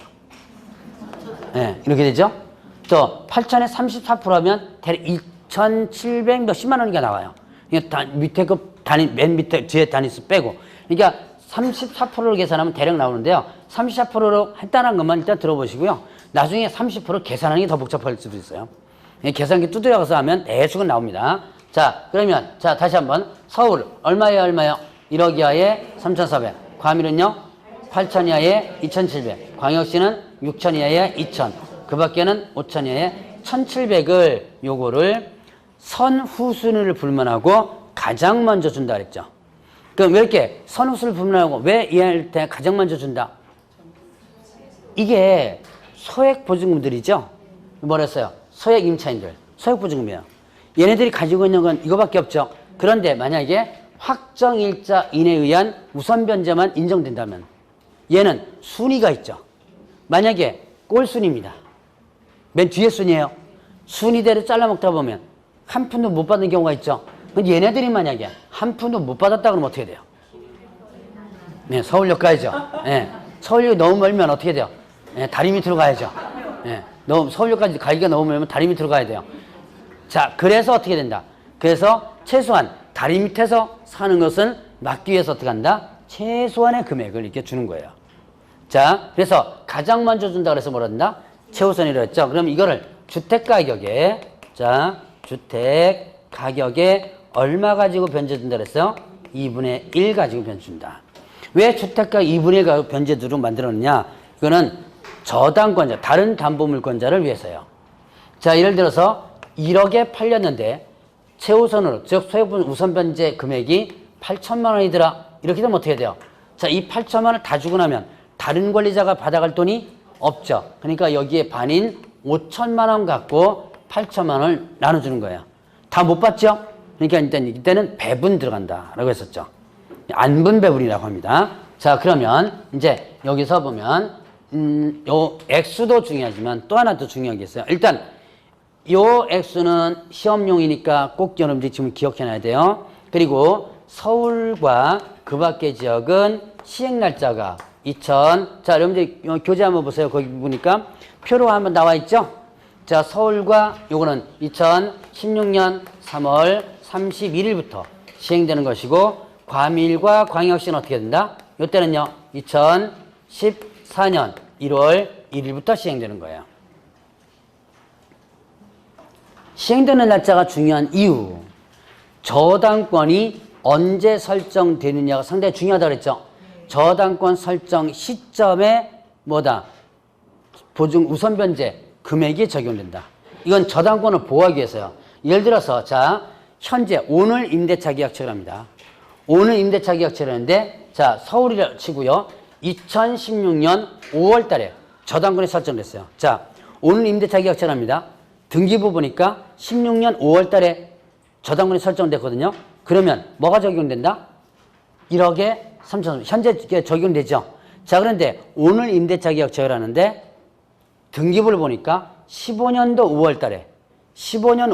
네, 이렇게 되죠? 또 8천에 34%하면 대략 2,700 몇십만 원이가 나와요. 밑에 그 단위, 맨 밑에 뒤에 단위수 빼고. 그러니까 34%를 계산하면 대략 나오는데요. 34%로 했다는 것만 일단 들어보시고요. 나중에 30% 계산하는 게 더 복잡할 수도 있어요. 계산기 두드려가서 하면 대충은 나옵니다. 자, 그러면 자, 다시 한번 서울 얼마에 얼마요? 1억 이하에 3,400. 과밀은요? 8천 이하에 2,700. 광역시는 6천 이하에 2천. 그 밖에는 5천 이하에 1700을 요거를 선후순위를 불문하고 가장 먼저 준다 그랬죠. 그럼 왜 이렇게 선후순위를 불문하고 왜 이해할 때 가장 먼저 준다? 이게 소액 보증금들이죠. 뭐랬어요? 소액 임차인들, 소액 보증금이에요. 얘네들이 가지고 있는 건 이거밖에 없죠. 그런데 만약에 확정일자 인에 의한 우선 변제만 인정된다면 얘는 순위가 있죠. 만약에 꼴순위입니다. 맨 뒤에 순위예요. 순위대로 잘라먹다 보면 한 푼도 못 받는 경우가 있죠. 근데 얘네들이 만약에 한 푼도 못 받았다 그러면 어떻게 돼요? 네, 서울역 가야죠. 네, 서울역이 너무 멀면 어떻게 돼요? 네, 다리 밑으로 가야죠. 네, 서울역까지 가기가 너무 멀면 다리 밑으로 가야 돼요. 자, 그래서 어떻게 된다? 그래서 최소한 다리 밑에서 사는 것은 막기 위해서 어떻게 한다? 최소한의 금액을 이렇게 주는 거예요. 자, 그래서 가장 먼저 준다 그래서 뭐라 한다? 최우선이라고 했죠. 그럼 이거를 주택가격에, 자, 주택가격에 얼마 가지고 변제준다 그랬어요? 2분의 1 가지고 변제준다. 왜 주택가 2분의 1 가지고 변제도록 만들었느냐? 이거는 저당권자, 다른 담보물권자를 위해서요. 자, 예를 들어서 1억에 팔렸는데 최우선으로, 즉 소액분 우선 변제 금액이 8천만 원이더라. 이렇게 되면 어떻게 돼요? 자, 이 8천만 원을 다 주고 나면 다른 권리자가 받아갈 돈이 없죠. 그러니까 여기에 반인 5천만 원 갖고 8천만 원을 나눠주는 거예요. 다 못 받죠? 그러니까 일단 이때는 배분 들어간다라고 했었죠. 안분 배분이라고 합니다. 자, 그러면 이제 여기서 보면 요 액수도 중요하지만 또 하나 더 중요한 게 있어요. 일단 요 액수는 시험용이니까 꼭 여러분들이 지금 기억해놔야 돼요. 그리고 서울과 그 밖의 지역은 시행 날짜가 자, 여러분들 교재 한번 보세요. 거기 보니까 표로 한번 나와 있죠? 자, 서울과 요거는 2016년 3월 31일부터 시행되는 것이고, 과밀과 광역시는 어떻게 된다? 요때는요, 2014년 1월 1일부터 시행되는 거예요. 시행되는 날짜가 중요한 이유, 저당권이 언제 설정되느냐가 상당히 중요하다고 그랬죠. 저당권 설정 시점에 뭐다? 보증 우선 변제 금액이 적용된다. 이건 저당권을 보호하기 위해서요. 예를 들어서 자, 현재 오늘 임대차 계약 체결합니다. 오늘 임대차 계약 체결하는데 자, 서울이라 치고요. 2016년 5월 달에 저당권이 설정됐어요. 자, 오늘 임대차 계약 체결합니다. 등기부 보니까 16년 5월 달에 저당권이 설정됐거든요. 그러면 뭐가 적용된다? 1억에 3천, 현재 적용되죠. 자, 그런데 오늘 임대차 계약 체결하는데 등기부를 보니까 15년도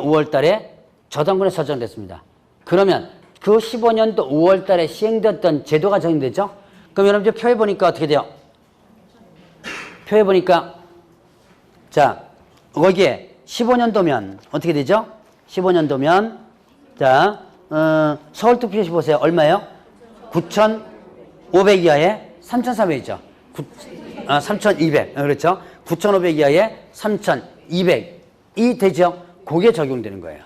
5월 달에 저당권이 설정됐습니다. 그러면 그 15년도 5월 달에 시행됐던 제도가 적용되죠. 그럼 여러분들 표에 보니까 어떻게 돼요? 표에 보니까 자, 거기에 15년도면 어떻게 되죠? 15년도면 자, 서울특별시 보세요. 얼마예요? 9,500 이하에 3,400이죠. 3,200. 그렇죠. 9,500 이하에 3,200이 되죠. 그게 적용되는 거예요.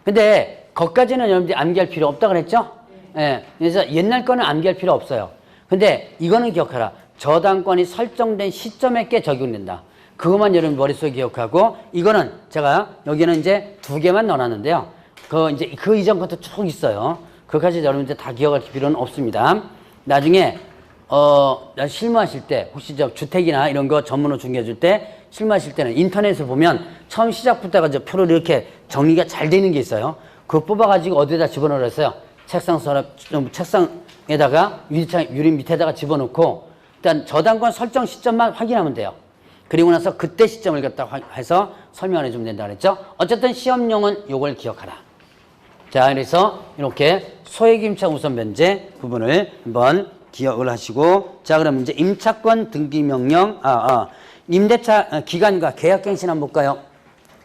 근데 거기까지는 여러분들이 암기할 필요 없다 그랬죠? 예. 그래서 옛날 거는 암기할 필요 없어요. 근데 이거는 기억하라. 저당권이 설정된 시점에 꽤 적용된다. 그것만 여러분 머릿속에 기억하고, 이거는 제가 여기는 이제 2개만 넣어놨는데요. 그 이전 것도 쭉 있어요. 그것까지 여러분들 다 기억할 필요는 없습니다. 나중에 실무하실 때 혹시 저 주택이나 이런 거 전문으로 중개해줄 때 실무하실 때는 인터넷을 보면 처음 시작부터 저 표를 이렇게 정리가 잘 되는 게 있어요. 그거 뽑아가지고 어디에다 집어넣으랬어요. 책상에다가 유리 밑에다가 집어넣고 일단 저당권 설정 시점만 확인하면 돼요. 그리고 나서 그때 시점을 갖다 해서 설명을 해주면 된다 그랬죠. 어쨌든 시험용은 요걸 기억하라. 자, 그래서 이렇게 소액임차 우선 변제 부분을 한번 기억을 하시고, 자, 그럼 이제 임차권 등기 명령, 임대차 기간과 계약갱신 한번 볼까요?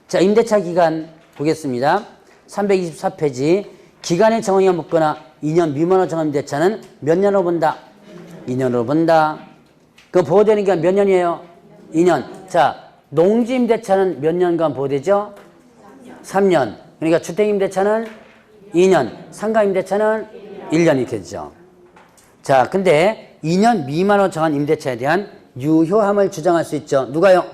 자, 임대차 기간 보겠습니다. 324페이지. 기간의 정황이 묻거나 2년 미만으로 정한 임대차는 몇 년으로 본다? 2년으로 본다. 그 보호되는 기간 몇 년이에요? 2년. 자, 농지 임대차는 몇 년간 보호되죠? 3년. 그러니까 주택 임대차는 2년, 상가 임대차는 1년 이렇게 되죠. 자, 근데 2년 미만으로 정한 임대차에 대한 유효함을 주장할 수 있죠. 누가요?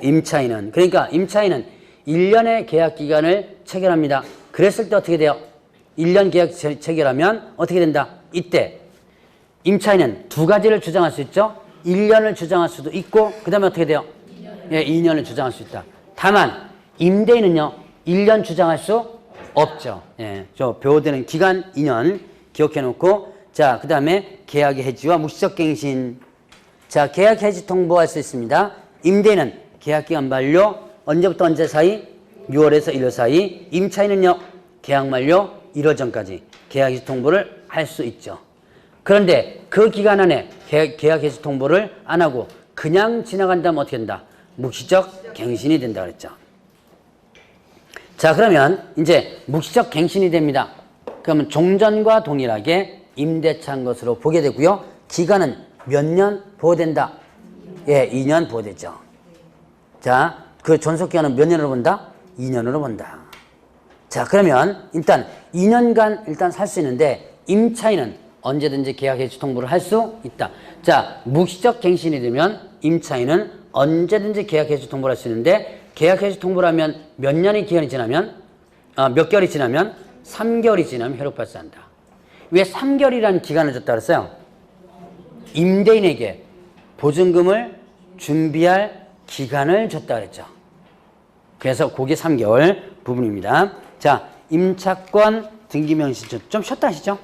임차인은. 그러니까 임차인은 1년의 계약 기간을 체결합니다. 그랬을 때 어떻게 돼요? 1년 계약 체결하면 어떻게 된다? 이때 임차인은 두 가지를 주장할 수 있죠. 1년을 주장할 수도 있고 그 다음에 어떻게 돼요? 2년. 예, 2년을 주장할 수 있다. 다만 임대인은요 1년 주장할 수 없죠. 예, 저 배우되는 기간 2년 기억해 놓고 자, 그 다음에 계약의 해지와 묵시적 갱신. 자, 계약 해지 통보할 수 있습니다. 임대인은 계약기간 만료 언제부터 언제 사이? 6월에서 1월 사이. 임차인은요 계약 만료 1월 전까지 계약 해지 통보를 할 수 있죠. 그런데 그 기간 안에 계약 해지 통보를 안 하고 그냥 지나간다면 어떻게 된다? 묵시적 갱신이 된다 그랬죠. 자, 그러면 이제 묵시적 갱신이 됩니다. 그러면 종전과 동일하게 임대차한 것으로 보게 되고요. 기간은 몇 년 보호된다? 예, 2년 보호되죠. 자, 그 존속기간은 몇 년으로 본다? 2년으로 본다. 자, 그러면 일단 2년간 일단 살 수 있는데 임차인은 언제든지 계약 해지 통보를 할 수 있다. 자, 묵시적 갱신이 되면 임차인은 언제든지 계약 해지 통보를 할 수 있는데 계약 해지 통보를 하면 몇 년의 기간이 지나면 몇 개월이 지나면 3개월이 지나면 효력 발생한다. 왜 3개월이라는 기간을 줬다 그랬어요? 임대인에게 보증금을 준비할 기간을 줬다 그랬죠. 그래서 그게 3개월 부분입니다. 자, 임차권 등기명시 좀 쉬었다 하시죠?